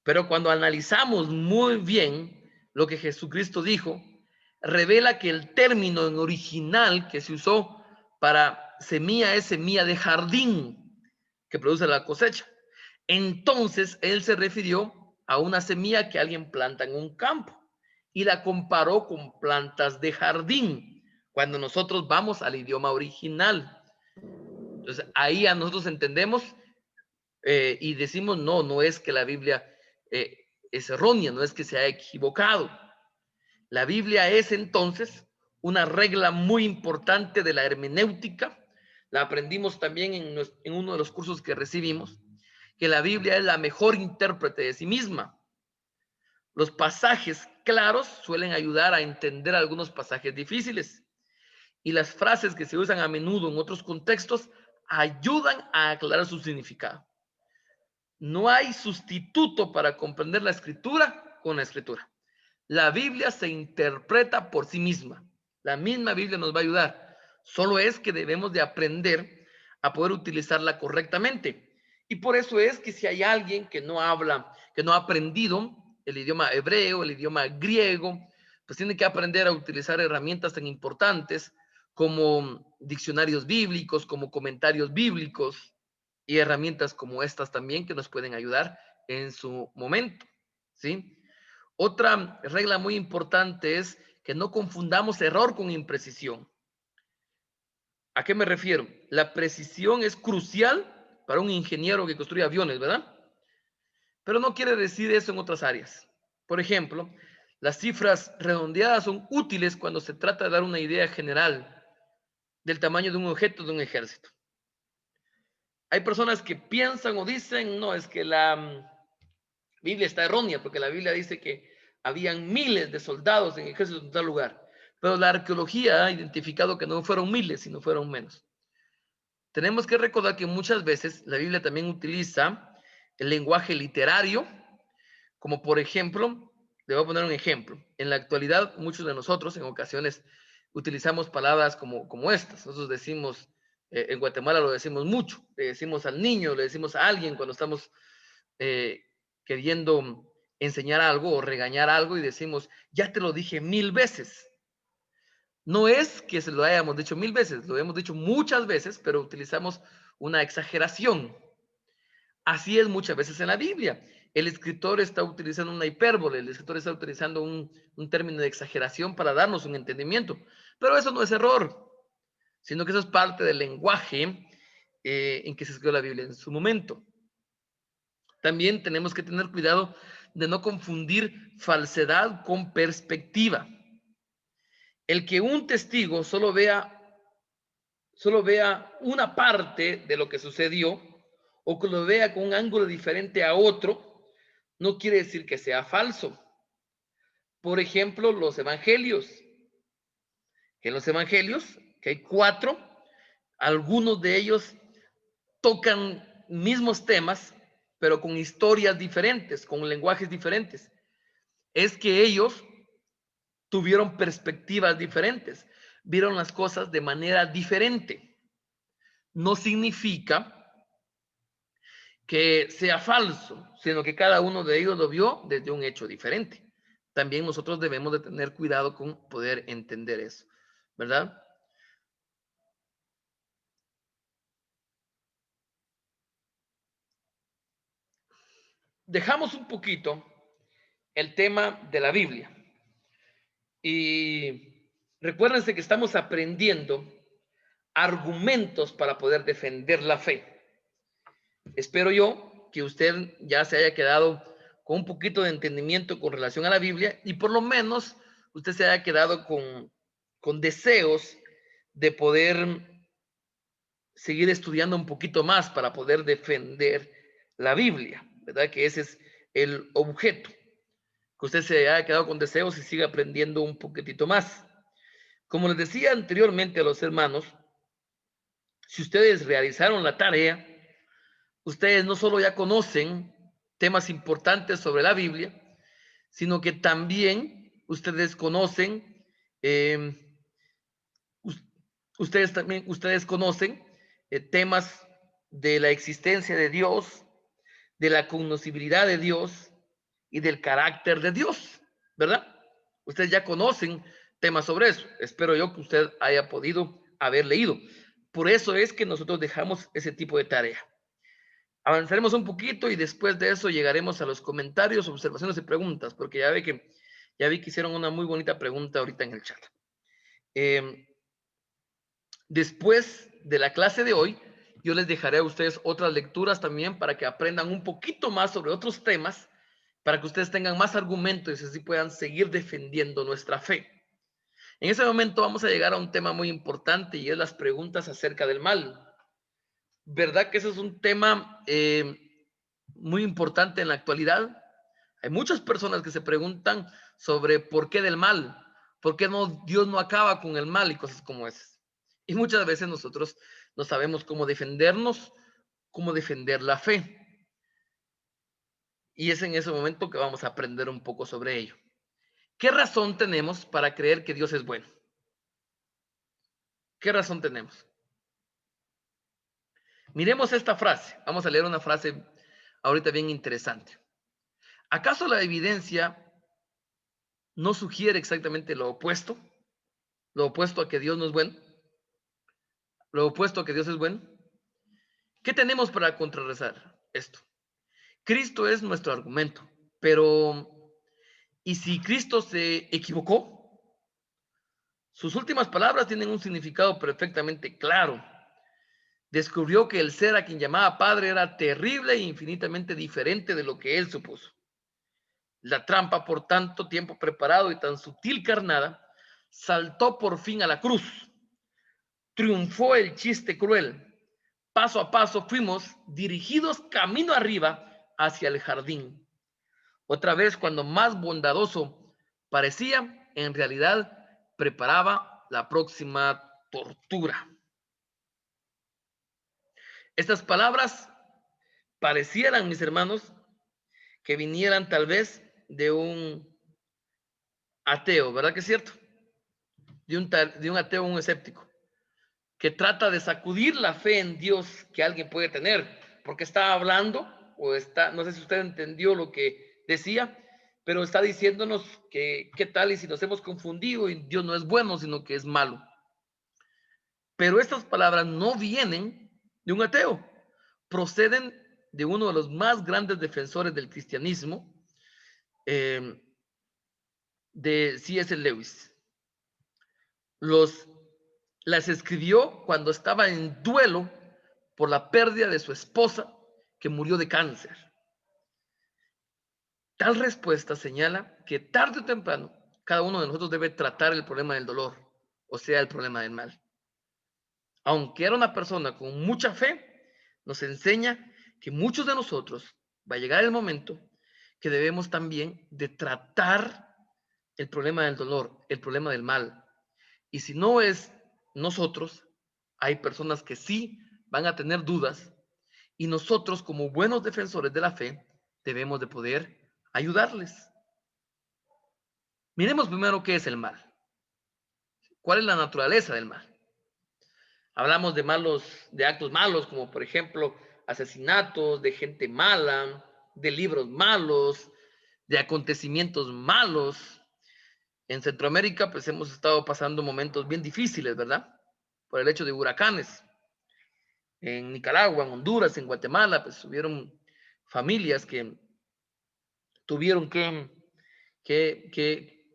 Pero cuando analizamos muy bien lo que Jesucristo dijo, revela que el término en original que se usó para semilla es semilla de jardín que produce la cosecha. Entonces, él se refirió a una semilla que alguien planta en un campo y la comparó con plantas de jardín, cuando nosotros vamos al idioma original. Entonces, ahí a nosotros entendemos y decimos, no, no es que la Biblia es errónea, no es que se ha equivocado. La Biblia es entonces una regla muy importante de la hermenéutica. La aprendimos también en uno de los cursos que recibimos, que la Biblia es la mejor intérprete de sí misma. Los pasajes claros suelen ayudar a entender algunos pasajes difíciles y las frases que se usan a menudo en otros contextos ayudan a aclarar su significado. No hay sustituto para comprender la escritura con la escritura. La Biblia se interpreta por sí misma. La misma Biblia nos va a ayudar. Solo es que debemos de aprender a poder utilizarla correctamente. Y por eso es que si hay alguien que no habla, que no ha aprendido el idioma hebreo, el idioma griego, pues tiene que aprender a utilizar herramientas tan importantes como diccionarios bíblicos, como comentarios bíblicos y herramientas como estas también que nos pueden ayudar en su momento, ¿sí? Otra regla muy importante es que no confundamos error con imprecisión. ¿A qué me refiero? La precisión es crucial para un ingeniero que construye aviones, ¿verdad? Pero no quiere decir eso en otras áreas. Por ejemplo, las cifras redondeadas son útiles cuando se trata de dar una idea general del tamaño de un objeto de un ejército. Hay personas que piensan o dicen, no, es que la Biblia está errónea, porque la Biblia dice que habían miles de soldados en ejércitos en tal lugar, pero la arqueología ha identificado que no fueron miles, sino fueron menos. Tenemos que recordar que muchas veces la Biblia también utiliza el lenguaje literario, como por ejemplo, le voy a poner un ejemplo. En la actualidad, muchos de nosotros en ocasiones utilizamos palabras como estas. Nosotros decimos, en Guatemala lo decimos mucho, le decimos al niño, le decimos a alguien cuando estamos eh, queriendo enseñar algo o regañar algo y decimos, ya te lo dije 1000 veces. No es que se lo hayamos dicho 1000 veces, lo hemos dicho muchas veces, pero utilizamos una exageración. Así es muchas veces en la Biblia. El escritor está utilizando una hipérbole, el escritor está utilizando un término de exageración para darnos un entendimiento. Pero eso no es error, sino que eso es parte del lenguaje en que se escribió la Biblia en su momento. También tenemos que tener cuidado de no confundir falsedad con perspectiva. El que un testigo solo vea una parte de lo que sucedió o que lo vea con un ángulo diferente a otro, no quiere decir que sea falso. Por ejemplo, los evangelios. Que en los evangelios, que hay 4, algunos de ellos tocan mismos temas, pero con historias diferentes, con lenguajes diferentes. Es que ellos tuvieron perspectivas diferentes, vieron las cosas de manera diferente. No significa que sea falso, sino que cada uno de ellos lo vio desde un hecho diferente. También nosotros debemos de tener cuidado con poder entender eso, ¿verdad? Dejamos un poquito el tema de la Biblia y recuérdense que estamos aprendiendo argumentos para poder defender la fe. Espero yo que usted ya se haya quedado con un poquito de entendimiento con relación a la Biblia y por lo menos usted se haya quedado con deseos de poder seguir estudiando un poquito más para poder defender la Biblia, ¿verdad? Que ese es el objeto, que usted se haya quedado con deseos y siga aprendiendo un poquitito más. Como les decía anteriormente a los hermanos, si ustedes realizaron la tarea, ustedes no solo ya conocen temas importantes sobre la Biblia, sino que también ustedes conocen, ustedes conocen temas de la existencia de Dios, de la cognoscibilidad de Dios y del carácter de Dios, ¿verdad? Ustedes ya conocen temas sobre eso. Espero yo que usted haya podido haber leído. Por eso es que nosotros dejamos ese tipo de tarea. Avanzaremos un poquito y después de eso llegaremos a los comentarios, observaciones y preguntas, porque ya vi que hicieron una muy bonita pregunta ahorita en el chat. Después de la clase de hoy, yo les dejaré a ustedes otras lecturas también para que aprendan un poquito más sobre otros temas, para que ustedes tengan más argumentos y así puedan seguir defendiendo nuestra fe. En ese momento vamos a llegar a un tema muy importante y es las preguntas acerca del mal. ¿Verdad que ese es un tema muy importante en la actualidad? Hay muchas personas que se preguntan sobre por qué del mal, por qué no, Dios no acaba con el mal y cosas como esas. Y muchas veces nosotros no sabemos cómo defendernos, cómo defender la fe. Y es en ese momento que vamos a aprender un poco sobre ello. ¿Qué razón tenemos para creer que Dios es bueno? ¿Qué razón tenemos? Miremos esta frase. Vamos a leer una frase ahorita bien interesante. ¿Acaso la evidencia no sugiere exactamente lo opuesto? Lo opuesto a que Dios no es bueno. Lo opuesto a que Dios es bueno. ¿Qué tenemos para contrarrestar esto? Cristo es nuestro argumento, pero ¿y si Cristo se equivocó? Sus últimas palabras tienen un significado perfectamente claro. Descubrió que el ser a quien llamaba Padre era terrible e infinitamente diferente de lo que él supuso. La trampa, por tanto tiempo preparado y tan sutil carnada, saltó por fin a la cruz. Triunfó el chiste cruel. Paso a paso fuimos dirigidos camino arriba hacia el jardín. Otra vez, cuando más bondadoso parecía, en realidad preparaba la próxima tortura. Estas palabras parecieran, mis hermanos, que vinieran tal vez de un ateo, ¿verdad que es cierto? De un ateo, un escéptico, que trata de sacudir la fe en Dios que alguien puede tener, porque está hablando, o está, no sé si usted entendió lo que decía, pero está diciéndonos que qué tal y si nos hemos confundido y Dios no es bueno, sino que es malo. Pero estas palabras no vienen de un ateo, proceden de uno de los más grandes defensores del cristianismo, eh, de C.S. Lewis. Los, las escribió cuando estaba en duelo por la pérdida de su esposa que murió de cáncer. Tal respuesta señala que tarde o temprano cada uno de nosotros debe tratar el problema del dolor, o sea, el problema del mal. Aunque era una persona con mucha fe, nos enseña que muchos de nosotros va a llegar el momento que debemos también de tratar el problema del dolor, el problema del mal. Y si no es nosotros, hay personas que sí van a tener dudas y nosotros como buenos defensores de la fe debemos de poder ayudarles. Miremos primero qué es el mal. ¿Cuál es la naturaleza del mal? Hablamos de malos, de actos malos, como por ejemplo asesinatos, de gente mala, de libros malos, de acontecimientos malos. En Centroamérica, pues hemos estado pasando momentos bien difíciles, ¿verdad? Por el hecho de huracanes. En Nicaragua, en Honduras, en Guatemala, pues hubieron familias que tuvieron que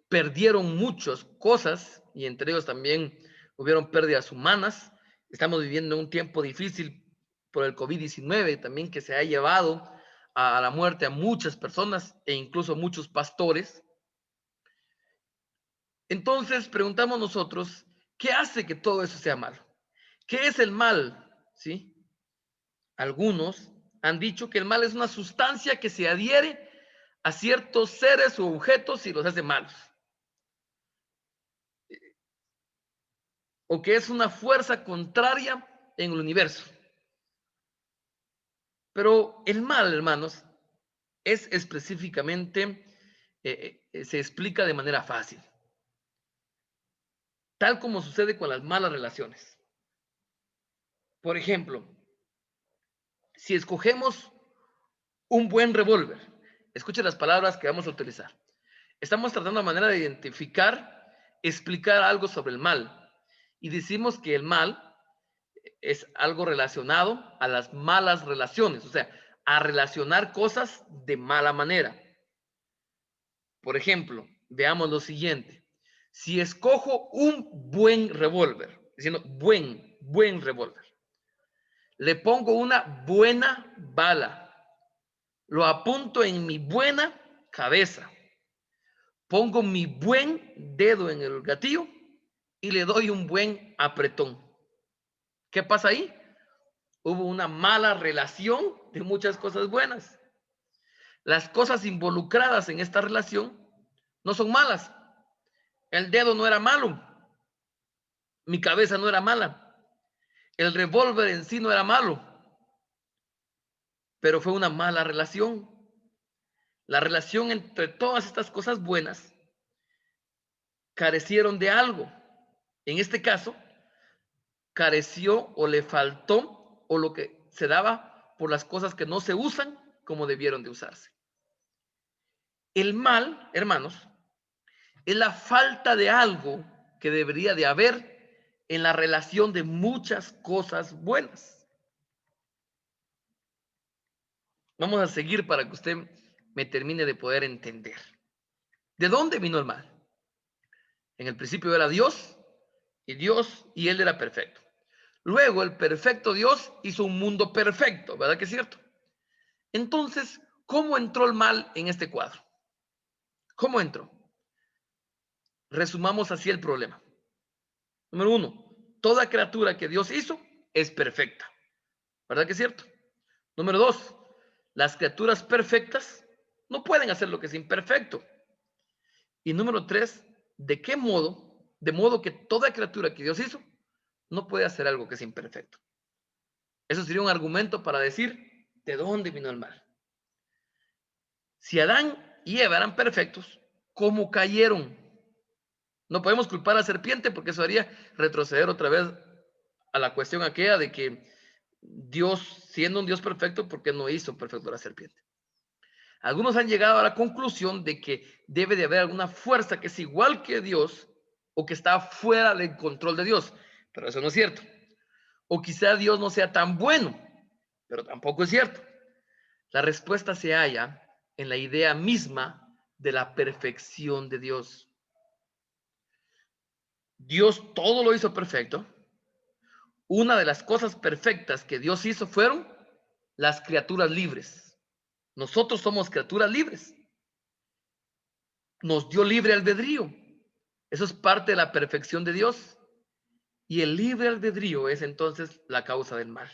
perdieron muchas cosas y entre ellos también hubieron pérdidas humanas. Estamos viviendo un tiempo difícil por el COVID-19 también que se ha llevado a la muerte a muchas personas e incluso muchos pastores. Entonces preguntamos nosotros, ¿qué hace que todo eso sea malo? ¿Qué es el mal? ¿Sí? Algunos han dicho que el mal es una sustancia que se adhiere a ciertos seres o objetos y los hace malos. O que es una fuerza contraria en el universo. Pero el mal, hermanos, es específicamente, se explica de manera fácil, tal como sucede con las malas relaciones. Por ejemplo, Si escogemos un buen revólver, escuche las palabras que vamos a utilizar. Estamos tratando de manera de identificar, explicar algo sobre el mal. Y decimos que el mal es algo relacionado a las malas relaciones, o sea, a relacionar cosas de mala manera. Por ejemplo, veamos lo siguiente. Si escojo un buen revólver, diciendo buen revólver, le pongo una buena bala, lo apunto en mi buena cabeza, pongo mi buen dedo en el gatillo y le doy un buen apretón. ¿Qué pasa ahí? Hubo una mala relación de muchas cosas buenas. Las cosas involucradas en esta relación no son malas. El dedo no era malo, mi cabeza no era mala, el revólver en sí no era malo, pero fue una mala relación. La relación entre todas estas cosas buenas carecieron de algo. En este caso, careció o le faltó o lo que se daba por las cosas que no se usan como debieron de usarse. El mal, hermanos, es la falta de algo que debería de haber en la relación de muchas cosas buenas. Vamos a seguir para que usted me termine de poder entender. ¿De dónde vino el mal? En el principio era Dios y Él era perfecto. Luego el perfecto Dios hizo un mundo perfecto, ¿verdad que es cierto? Entonces, ¿cómo entró el mal en este cuadro? ¿Cómo entró? Resumamos así el problema. Número uno, toda criatura que Dios hizo es perfecta, ¿verdad que es cierto? Número dos, las criaturas perfectas no pueden hacer lo que es imperfecto. Y número tres, ¿de qué modo? De modo que toda criatura que Dios hizo no puede hacer algo que es imperfecto. Eso sería un argumento para decir de dónde vino el mal. Si Adán y Eva eran perfectos, ¿cómo cayeron? No podemos culpar a la serpiente porque eso haría retroceder otra vez a la cuestión aquella de que Dios, siendo un Dios perfecto, ¿por qué no hizo perfecto a la serpiente? Algunos han llegado a la conclusión de que debe de haber alguna fuerza que es igual que Dios o que está fuera del control de Dios, pero eso no es cierto. O quizá Dios no sea tan bueno, pero tampoco es cierto. La respuesta se halla en la idea misma de la perfección de Dios. Dios todo lo hizo perfecto. Una de las cosas perfectas que Dios hizo fueron las criaturas libres. Nosotros somos criaturas libres. Nos dio libre albedrío. Eso es parte de la perfección de Dios. Y el libre albedrío es entonces la causa del mal.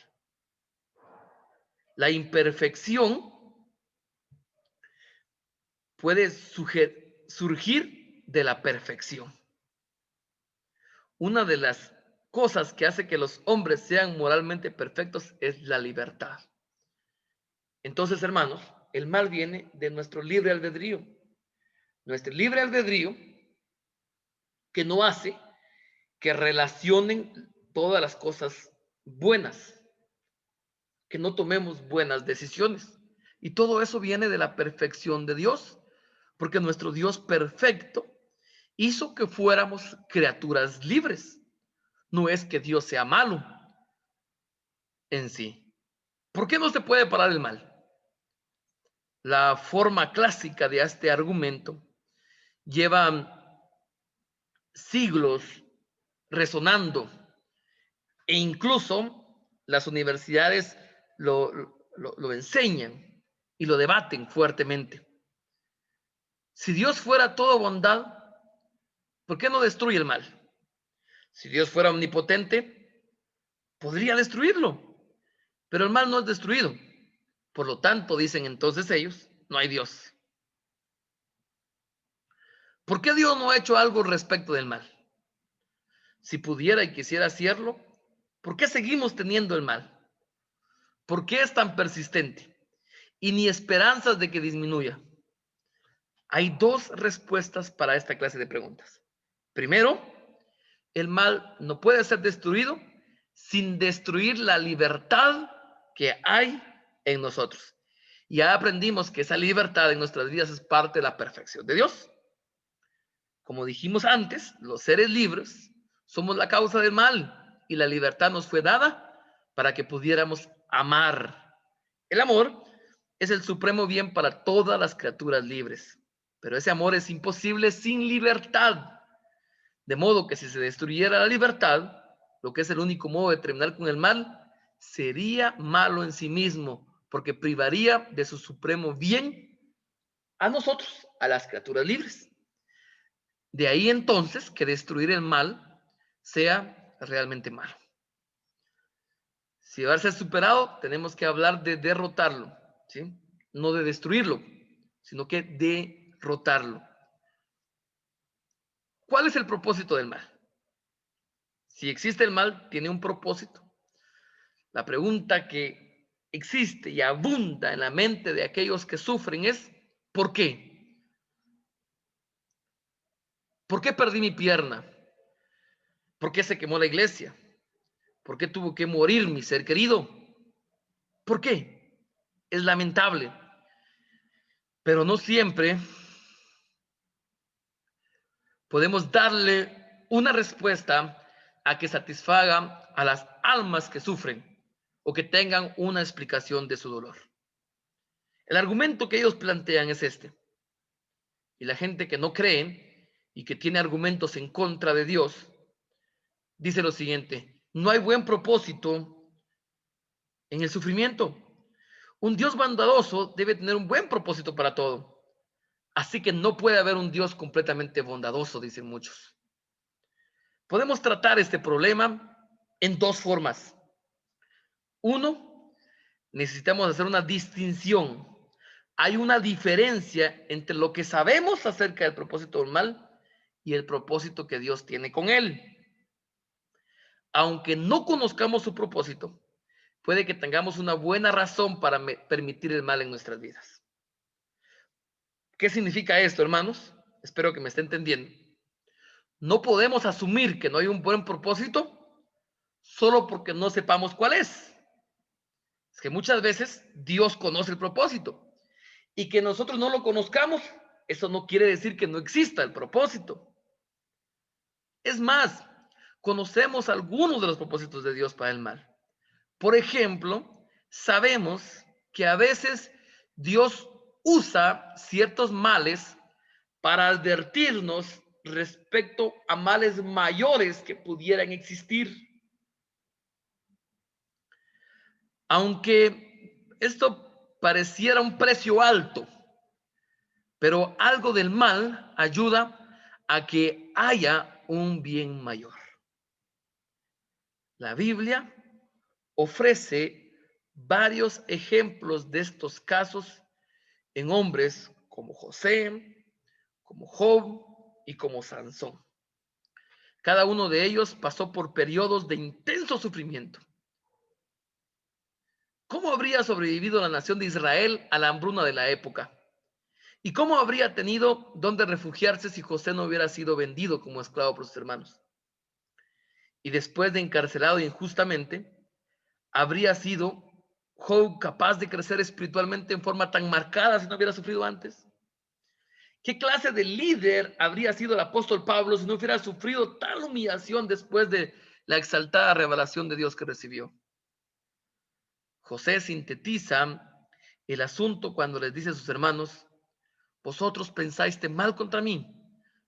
La imperfección puede surgir de la perfección. Una de las cosas que hace que los hombres sean moralmente perfectos es la libertad. Entonces, hermanos, el mal viene de nuestro libre albedrío. Nuestro libre albedrío que no hace que relacionen todas las cosas buenas, que no tomemos buenas decisiones. Y todo eso viene de la perfección de Dios, porque nuestro Dios perfecto hizo que fuéramos criaturas libres. No es que Dios sea malo en sí. ¿Por qué no se puede parar el mal? La forma clásica de este argumento lleva siglos resonando e incluso las universidades lo enseñan y lo debaten fuertemente. Si Dios fuera todo bondad, ¿por qué no destruye el mal? Si Dios fuera omnipotente, podría destruirlo, pero el mal no es destruido. Por lo tanto, dicen entonces ellos, no hay Dios. ¿Por qué Dios no ha hecho algo respecto del mal? Si pudiera y quisiera hacerlo, ¿por qué seguimos teniendo el mal? ¿Por qué es tan persistente? Y ni esperanzas de que disminuya. Hay dos respuestas para esta clase de preguntas. Primero, el mal no puede ser destruido sin destruir la libertad que hay en nosotros. Y ya aprendimos que esa libertad en nuestras vidas es parte de la perfección de Dios. Como dijimos antes, los seres libres somos la causa del mal y la libertad nos fue dada para que pudiéramos amar. El amor es el supremo bien para todas las criaturas libres, pero ese amor es imposible sin libertad. De modo que si se destruyera la libertad, lo que es el único modo de terminar con el mal, sería malo en sí mismo, porque privaría de su supremo bien a nosotros, a las criaturas libres. De ahí entonces que destruir el mal sea realmente malo. Si va a ser superado, tenemos que hablar de derrotarlo, ¿sí? No de destruirlo, sino que derrotarlo. ¿Cuál es el propósito del mal? Si existe el mal, tiene un propósito. La pregunta que existe y abunda en la mente de aquellos que sufren es, ¿por qué? ¿Por qué perdí mi pierna? ¿Por qué se quemó la iglesia? ¿Por qué tuvo que morir mi ser querido? ¿Por qué? Es lamentable, pero no siempre podemos darle una respuesta a que satisfaga a las almas que sufren o que tengan una explicación de su dolor. El argumento que ellos plantean es este. Y la gente que no cree y que tiene argumentos en contra de Dios, dice lo siguiente: no hay buen propósito en el sufrimiento. Un Dios bondadoso debe tener un buen propósito para todo. Así que no puede haber un Dios completamente bondadoso, dicen muchos. Podemos tratar este problema en dos formas. Uno, necesitamos hacer una distinción. Hay una diferencia entre lo que sabemos acerca del propósito del mal y el propósito que Dios tiene con él. Aunque no conozcamos su propósito, puede que tengamos una buena razón para permitir el mal en nuestras vidas. ¿Qué significa esto, hermanos? Espero que me esté entendiendo. No podemos asumir que no hay un buen propósito solo porque no sepamos cuál es. Es que muchas veces Dios conoce el propósito y que nosotros no lo conozcamos, eso no quiere decir que no exista el propósito. Es más, conocemos algunos de los propósitos de Dios para el mal. Por ejemplo, sabemos que a veces Dios usa ciertos males para advertirnos respecto a males mayores que pudieran existir. Aunque esto pareciera un precio alto, pero algo del mal ayuda a que haya un bien mayor. La Biblia ofrece varios ejemplos de estos casos en hombres como José, como Job y como Sansón. Cada uno de ellos pasó por periodos de intenso sufrimiento. ¿Cómo habría sobrevivido la nación de Israel a la hambruna de la época? ¿Y cómo habría tenido dónde refugiarse si José no hubiera sido vendido como esclavo por sus hermanos? Y después de encarcelado injustamente, ¿habría sido Job capaz de crecer espiritualmente en forma tan marcada si no hubiera sufrido antes? ¿Qué clase de líder habría sido el apóstol Pablo si no hubiera sufrido tal humillación después de la exaltada revelación de Dios que recibió? José sintetiza el asunto cuando les dice a sus hermanos: vosotros pensáis mal contra mí,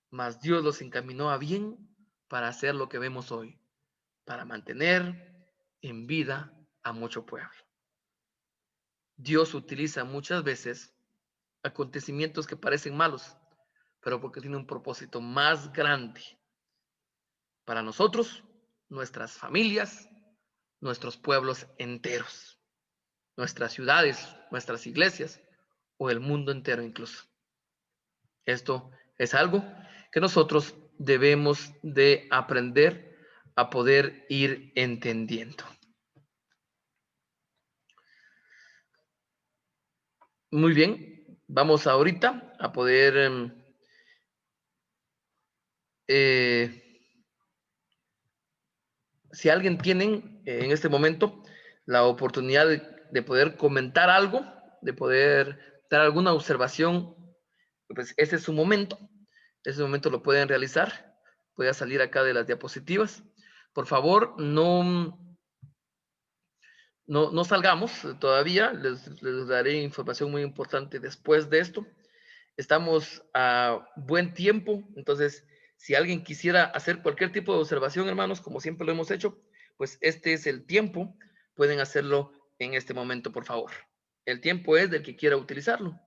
mas Dios los encaminó a bien para hacer lo que vemos hoy, para mantener en vida a mucho pueblo. Dios utiliza muchas veces acontecimientos que parecen malos, pero porque tiene un propósito más grande para nosotros, nuestras familias, nuestros pueblos enteros, nuestras ciudades, nuestras iglesias o el mundo entero incluso. Esto es algo que nosotros debemos de aprender a poder ir entendiendo. Muy bien, vamos ahorita a poder si alguien tiene en este momento la oportunidad poder comentar algo, de poder dar alguna observación, pues ese es su momento. Ese momento lo pueden realizar. Voy a salir acá de las diapositivas. Por favor, no salgamos todavía. Les daré información muy importante después de esto. Estamos a buen tiempo, entonces si alguien quisiera hacer cualquier tipo de observación, hermanos, como siempre lo hemos hecho, pues este es el tiempo. Pueden hacerlo en este momento, por favor. El tiempo es del que quiera utilizarlo.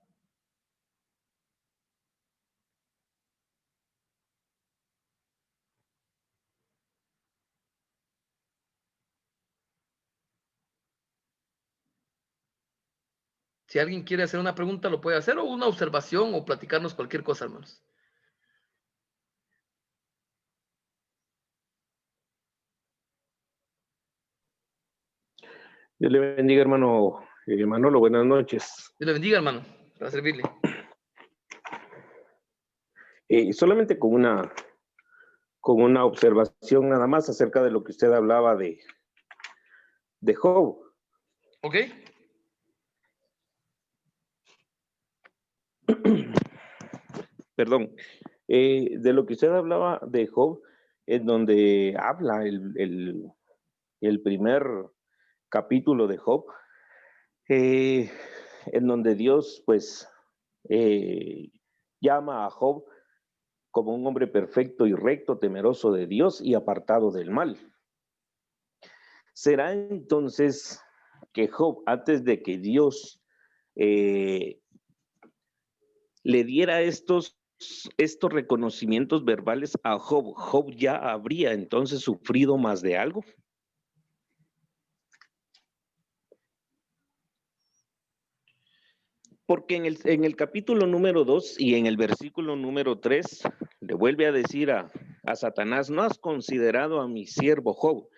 Si alguien quiere hacer una pregunta, lo puede hacer, o una observación, o platicarnos cualquier cosa, hermanos. Dios le bendiga, hermano Manolo. Buenas noches. Dios le bendiga, hermano, para servirle. Solamente con una observación nada más acerca de lo que usted hablaba de Job. ¿Ok? Perdón. De lo que usted hablaba de Job, en donde habla el primer capítulo de Job, en donde Dios, pues, llama a Job como un hombre perfecto y recto, temeroso de Dios y apartado del mal. ¿Será entonces que Job, antes de que Dios le diera estos reconocimientos verbales a Job, Job ya habría entonces sufrido más de algo? Porque en el capítulo número 2 y en el versículo número 3 le vuelve a decir a Satanás: no has considerado a mi siervo Job,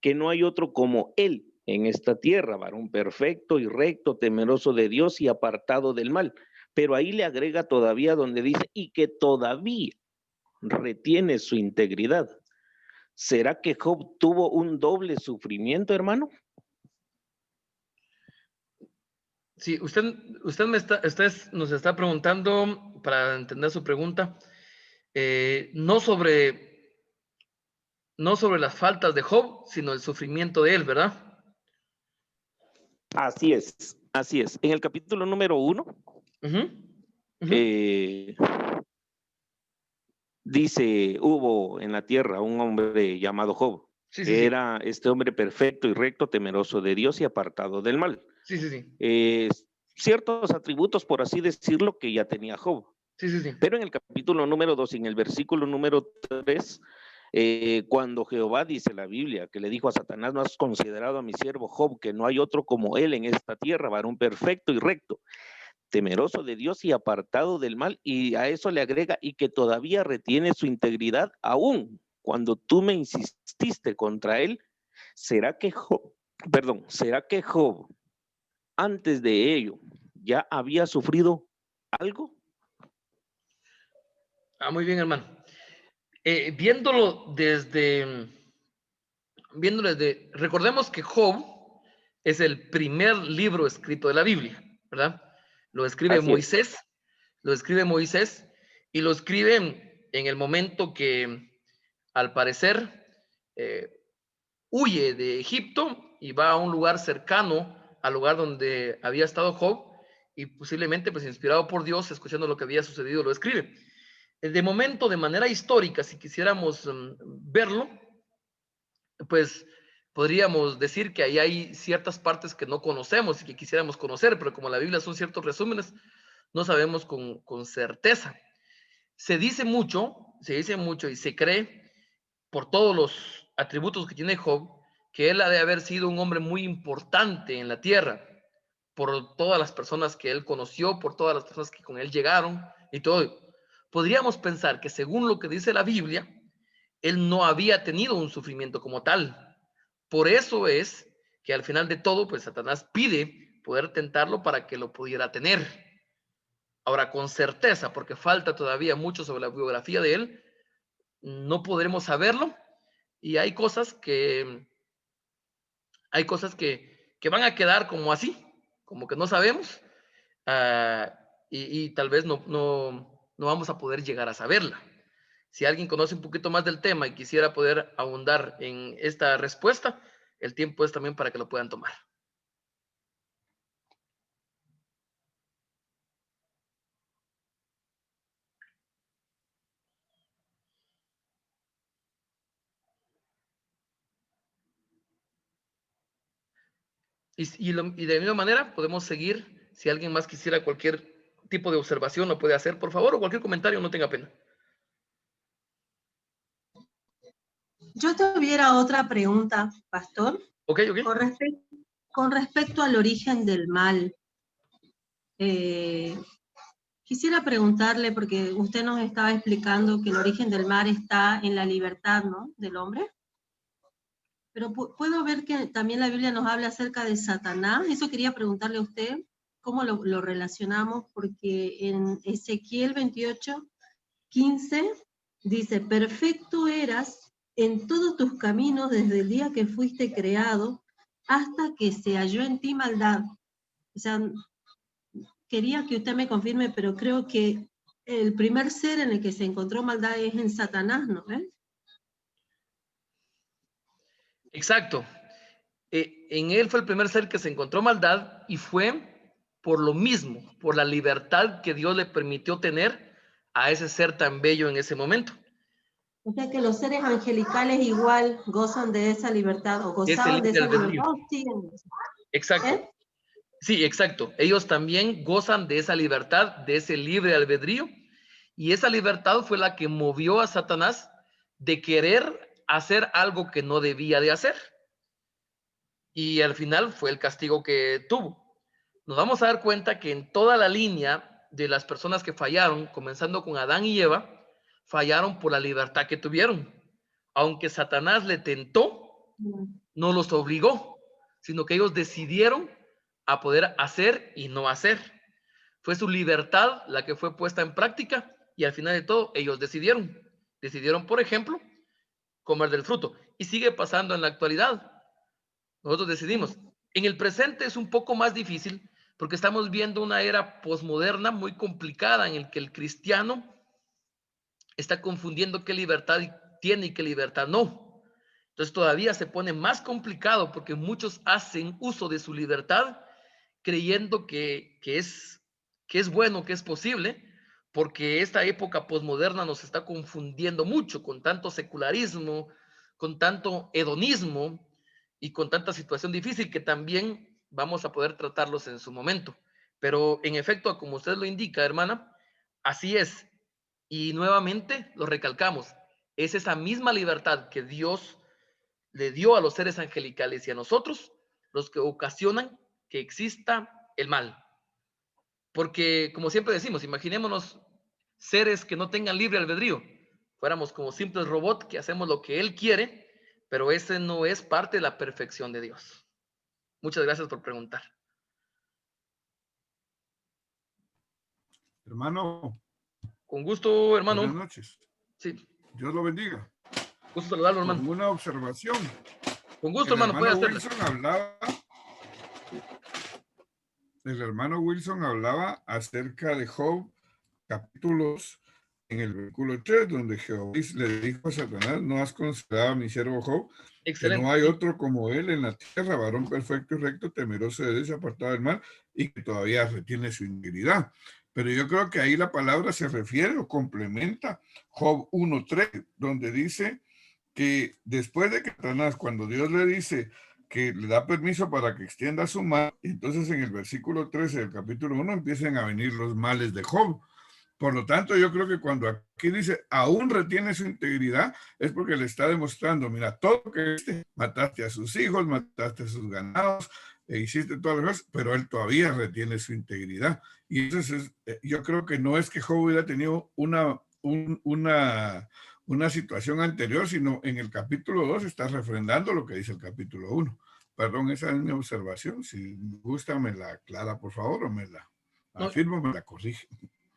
que no hay otro como él en esta tierra, varón perfecto y recto, temeroso de Dios y apartado del mal. Pero ahí le agrega todavía donde dice, y que todavía retiene su integridad. ¿Será que Job tuvo un doble sufrimiento, hermano? Sí, usted nos está preguntando, para entender su pregunta, no sobre las faltas de Job, sino el sufrimiento de él, ¿verdad? Así es, así es. En el capítulo número 1, dice, hubo en la tierra un hombre llamado Job, Sí, sí, que sí. era este hombre perfecto y recto, temeroso de Dios y apartado del mal. Sí, sí, sí. Ciertos atributos, por así decirlo, que ya tenía Job. Sí, sí, sí. Pero en el capítulo número 2, en el versículo número 3, cuando Jehová, dice la Biblia, que le dijo a Satanás: no has considerado a mi siervo Job, que no hay otro como él en esta tierra, varón perfecto y recto, temeroso de Dios y apartado del mal. Y a eso le agrega, y que todavía retiene su integridad aún cuando tú me insististe contra él. ¿Será que Job, antes de ello, ya había sufrido algo? Muy bien, hermano. Viéndolo desde, recordemos que Job es el primer libro escrito de la Biblia, ¿verdad? Lo escribe Así es. Moisés, y lo escribe en el momento que, al parecer, huye de Egipto y va a un lugar cercano al lugar donde había estado Job, y posiblemente, pues, inspirado por Dios, escuchando lo que había sucedido, lo escribe. De momento, de manera histórica, si quisiéramos verlo, pues podríamos decir que ahí hay ciertas partes que no conocemos y que quisiéramos conocer, pero como la Biblia son ciertos resúmenes, no sabemos con certeza. Se dice mucho y se cree, por todos los atributos que tiene Job, que él ha de haber sido un hombre muy importante en la tierra, por todas las personas que él conoció, por todas las personas que con él llegaron y todo. Podríamos pensar que, según lo que dice la Biblia, él no había tenido un sufrimiento como tal. Por eso es que al final de todo, pues Satanás pide poder tentarlo para que lo pudiera tener. Ahora, con certeza, porque falta todavía mucho sobre la biografía de él, no podremos saberlo, y hay cosas que que van a quedar como así, como que no sabemos, y tal vez no vamos a poder llegar a saberla. Si alguien conoce un poquito más del tema y quisiera poder ahondar en esta respuesta, el tiempo es también para que lo puedan tomar. Y de la misma manera podemos seguir. Si alguien más quisiera cualquier tipo de observación, lo puede hacer, por favor, o cualquier comentario, no tenga pena. Yo tuviera otra pregunta, pastor. Ok. Con respecto al origen del mal. Quisiera preguntarle, porque usted nos estaba explicando que el origen del mal está en la libertad, ¿no?, del hombre. Pero puedo ver que también la Biblia nos habla acerca de Satanás. Eso quería preguntarle a usted, ¿cómo lo relacionamos? Porque en Ezequiel 28:15 dice, perfecto eras en todos tus caminos desde el día que fuiste creado hasta que se halló en ti maldad. O sea, quería que usted me confirme, pero creo que el primer ser en el que se encontró maldad es en Satanás, ¿no? Exacto. En él fue el primer ser que se encontró maldad y fue por lo mismo, por la libertad que Dios le permitió tener a ese ser tan bello en ese momento. O sea que los seres angelicales igual gozan de esa libertad o gozaban de esa libertad. Exacto. Sí, exacto. Ellos también gozan de esa libertad, de ese libre albedrío. Y esa libertad fue la que movió a Satanás de querer hacer algo que no debía de hacer. Y al final fue el castigo que tuvo. Nos vamos a dar cuenta que en toda la línea de las personas que fallaron, comenzando con Adán y Eva, fallaron por la libertad que tuvieron. Aunque Satanás le tentó, no los obligó, sino que ellos decidieron a poder hacer y no hacer. Fue su libertad la que fue puesta en práctica y al final de todo ellos decidieron. Decidieron, por ejemplo, comer del fruto. Y sigue pasando en la actualidad. Nosotros decidimos. En el presente es un poco más difícil porque estamos viendo una era posmoderna muy complicada en el que el cristiano está confundiendo qué libertad tiene y qué libertad no. Entonces todavía se pone más complicado porque muchos hacen uso de su libertad creyendo que es bueno, que es posible, porque esta época posmoderna nos está confundiendo mucho con tanto secularismo, con tanto hedonismo y con tanta situación difícil que también vamos a poder tratarlos en su momento. Pero en efecto, como usted lo indica, hermana, así es. Y nuevamente lo recalcamos, es esa misma libertad que Dios le dio a los seres angelicales y a nosotros los que ocasionan que exista el mal. Porque, como siempre decimos, imaginémonos seres que no tengan libre albedrío. Fuéramos como simples robots que hacemos lo que Él quiere, pero ese no es parte de la perfección de Dios. Muchas gracias por preguntar. Hermano. Con gusto, hermano. Buenas noches. Sí. Dios lo bendiga. Gusto saludarlo, hermano. Con una observación. Con gusto, hermano, puede hacerlo. El hermano Wilson hablaba acerca de Job, capítulos en el versículo 3, donde Jehová le dijo a Satanás, no has considerado a mi siervo Job, excelente, que no hay otro como él en la tierra, varón perfecto y recto, temeroso de Dios, apartado del mal, y que todavía retiene su integridad. Pero yo creo que ahí la palabra se refiere o complementa Job 1:3, donde dice que después de que Satanás, cuando Dios le dice que le da permiso para que extienda su mano, entonces en el versículo 13 del capítulo 1 empiezan a venir los males de Job. Por lo tanto, yo creo que cuando aquí dice, aún retiene su integridad, es porque le está demostrando, mira, todo lo que hiciste, mataste a sus hijos, mataste a sus ganados, hiciste todas las cosas, pero él todavía retiene su integridad. Y entonces yo creo que no es que Job hubiera tenido una situación anterior, sino en el capítulo 2 está refrendando lo que dice el capítulo 1. Perdón, esa es mi observación. Si me gusta, me la aclara, por favor, o me la afirma, me la corrige.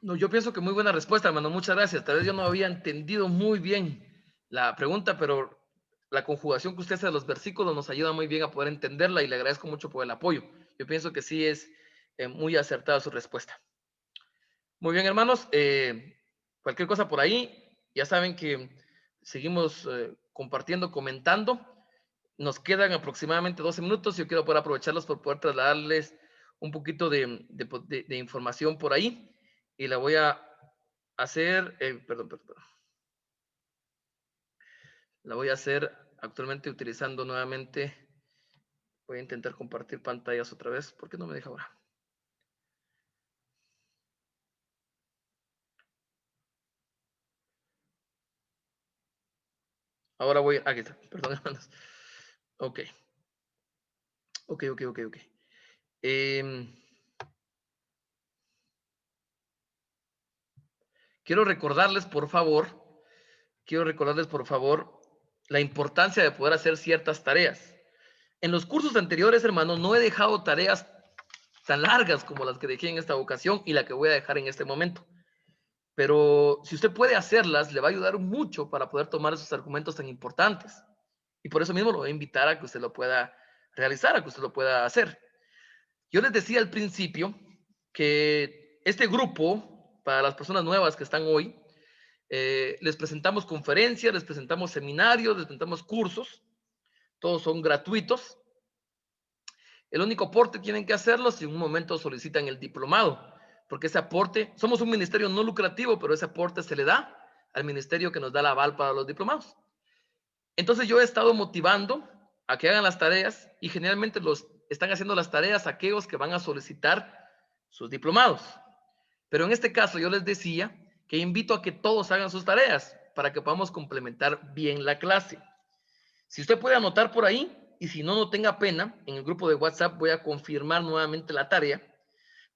No, yo pienso que muy buena respuesta, hermano. Muchas gracias. Tal vez yo no había entendido muy bien la pregunta, pero la conjugación que usted hace de los versículos nos ayuda muy bien a poder entenderla y le agradezco mucho por el apoyo. Yo pienso que sí es muy acertada su respuesta. Muy bien, hermanos. Cualquier cosa por ahí, ya saben que seguimos compartiendo, comentando. Nos quedan aproximadamente 12 minutos. Yo quiero poder aprovecharlos por poder trasladarles un poquito de información por ahí. Y la voy a hacer, perdón. La voy a hacer actualmente utilizando nuevamente. Voy a intentar compartir pantallas otra vez. ¿Por qué no me deja ahora? Ahora voy, aquí está, perdón, hermanos. Ok. Em, quiero recordarles, por favor, la importancia de poder hacer ciertas tareas. En los cursos anteriores, hermanos, no he dejado tareas tan largas como las que dejé en esta ocasión y la que voy a dejar en este momento. Pero si usted puede hacerlas, le va a ayudar mucho para poder tomar esos argumentos tan importantes. Y por eso mismo lo voy a invitar a que usted lo pueda realizar, a que usted lo pueda hacer. Yo les decía al principio que este grupo, para las personas nuevas que están hoy, les presentamos conferencias, les presentamos seminarios, les presentamos cursos, todos son gratuitos. El único aporte tienen que hacerlo si en un momento solicitan el diplomado, porque ese aporte, somos un ministerio no lucrativo, pero ese aporte se le da al ministerio que nos da el aval para los diplomados. Entonces yo he estado motivando a que hagan las tareas y generalmente los están haciendo las tareas aquellos que van a solicitar sus diplomados. Pero en este caso yo les decía que invito a que todos hagan sus tareas para que podamos complementar bien la clase. Si usted puede anotar por ahí y si no, no tenga pena, en el grupo de WhatsApp voy a confirmar nuevamente la tarea,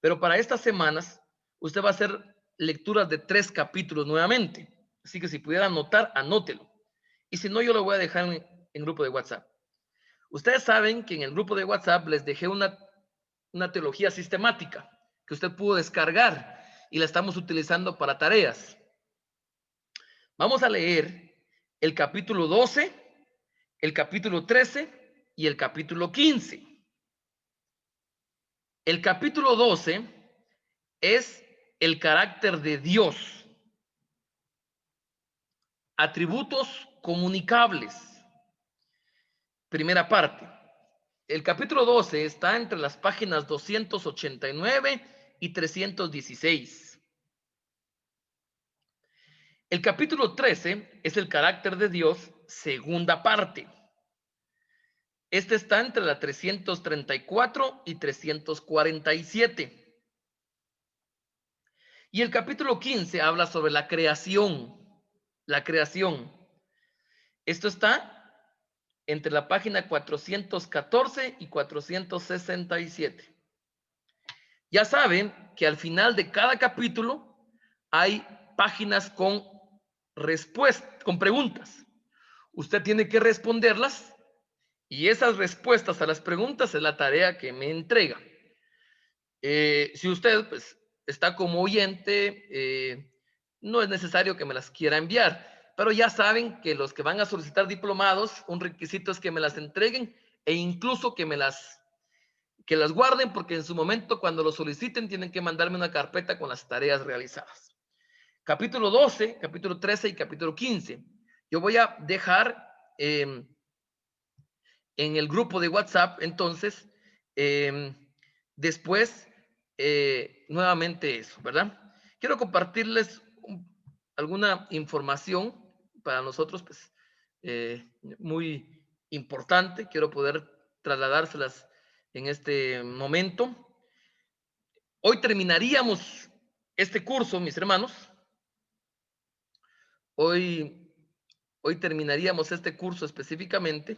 pero para estas semanas usted va a hacer lecturas de 3 capítulos nuevamente. Así que si pudiera anotar, anótelo. Y si no, yo lo voy a dejar en el grupo de WhatsApp. Ustedes saben que en el grupo de WhatsApp les dejé una teología sistemática que usted pudo descargar y la estamos utilizando para tareas. Vamos a leer el capítulo 12, el capítulo 13 y el capítulo 15. El capítulo 12 es el carácter de Dios. Atributos comunicables. Primera parte. El capítulo 12 está entre las páginas 289 y 316. El capítulo 13 es el carácter de Dios, segunda parte. Este está entre la 334 y 347. Y el capítulo 15 habla sobre la creación. La creación. Esto está entre la página 414 y 467. Ya saben que al final de cada capítulo hay páginas con respuestas, con preguntas. Usted tiene que responderlas y esas respuestas a las preguntas es la tarea que me entrega. Si usted pues, está como oyente, no es necesario que me las quiera enviar, pero ya saben que los que van a solicitar diplomados, un requisito es que me las entreguen e incluso que las guarden, porque en su momento cuando lo soliciten tienen que mandarme una carpeta con las tareas realizadas. Capítulo 12, capítulo 13 y capítulo 15. Yo voy a dejar en el grupo de WhatsApp, entonces, después, nuevamente eso, ¿verdad? Quiero compartirles alguna información para nosotros, pues, muy importante. Quiero poder trasladárselas en este momento. Hoy terminaríamos este curso, mis hermanos. Hoy terminaríamos este curso específicamente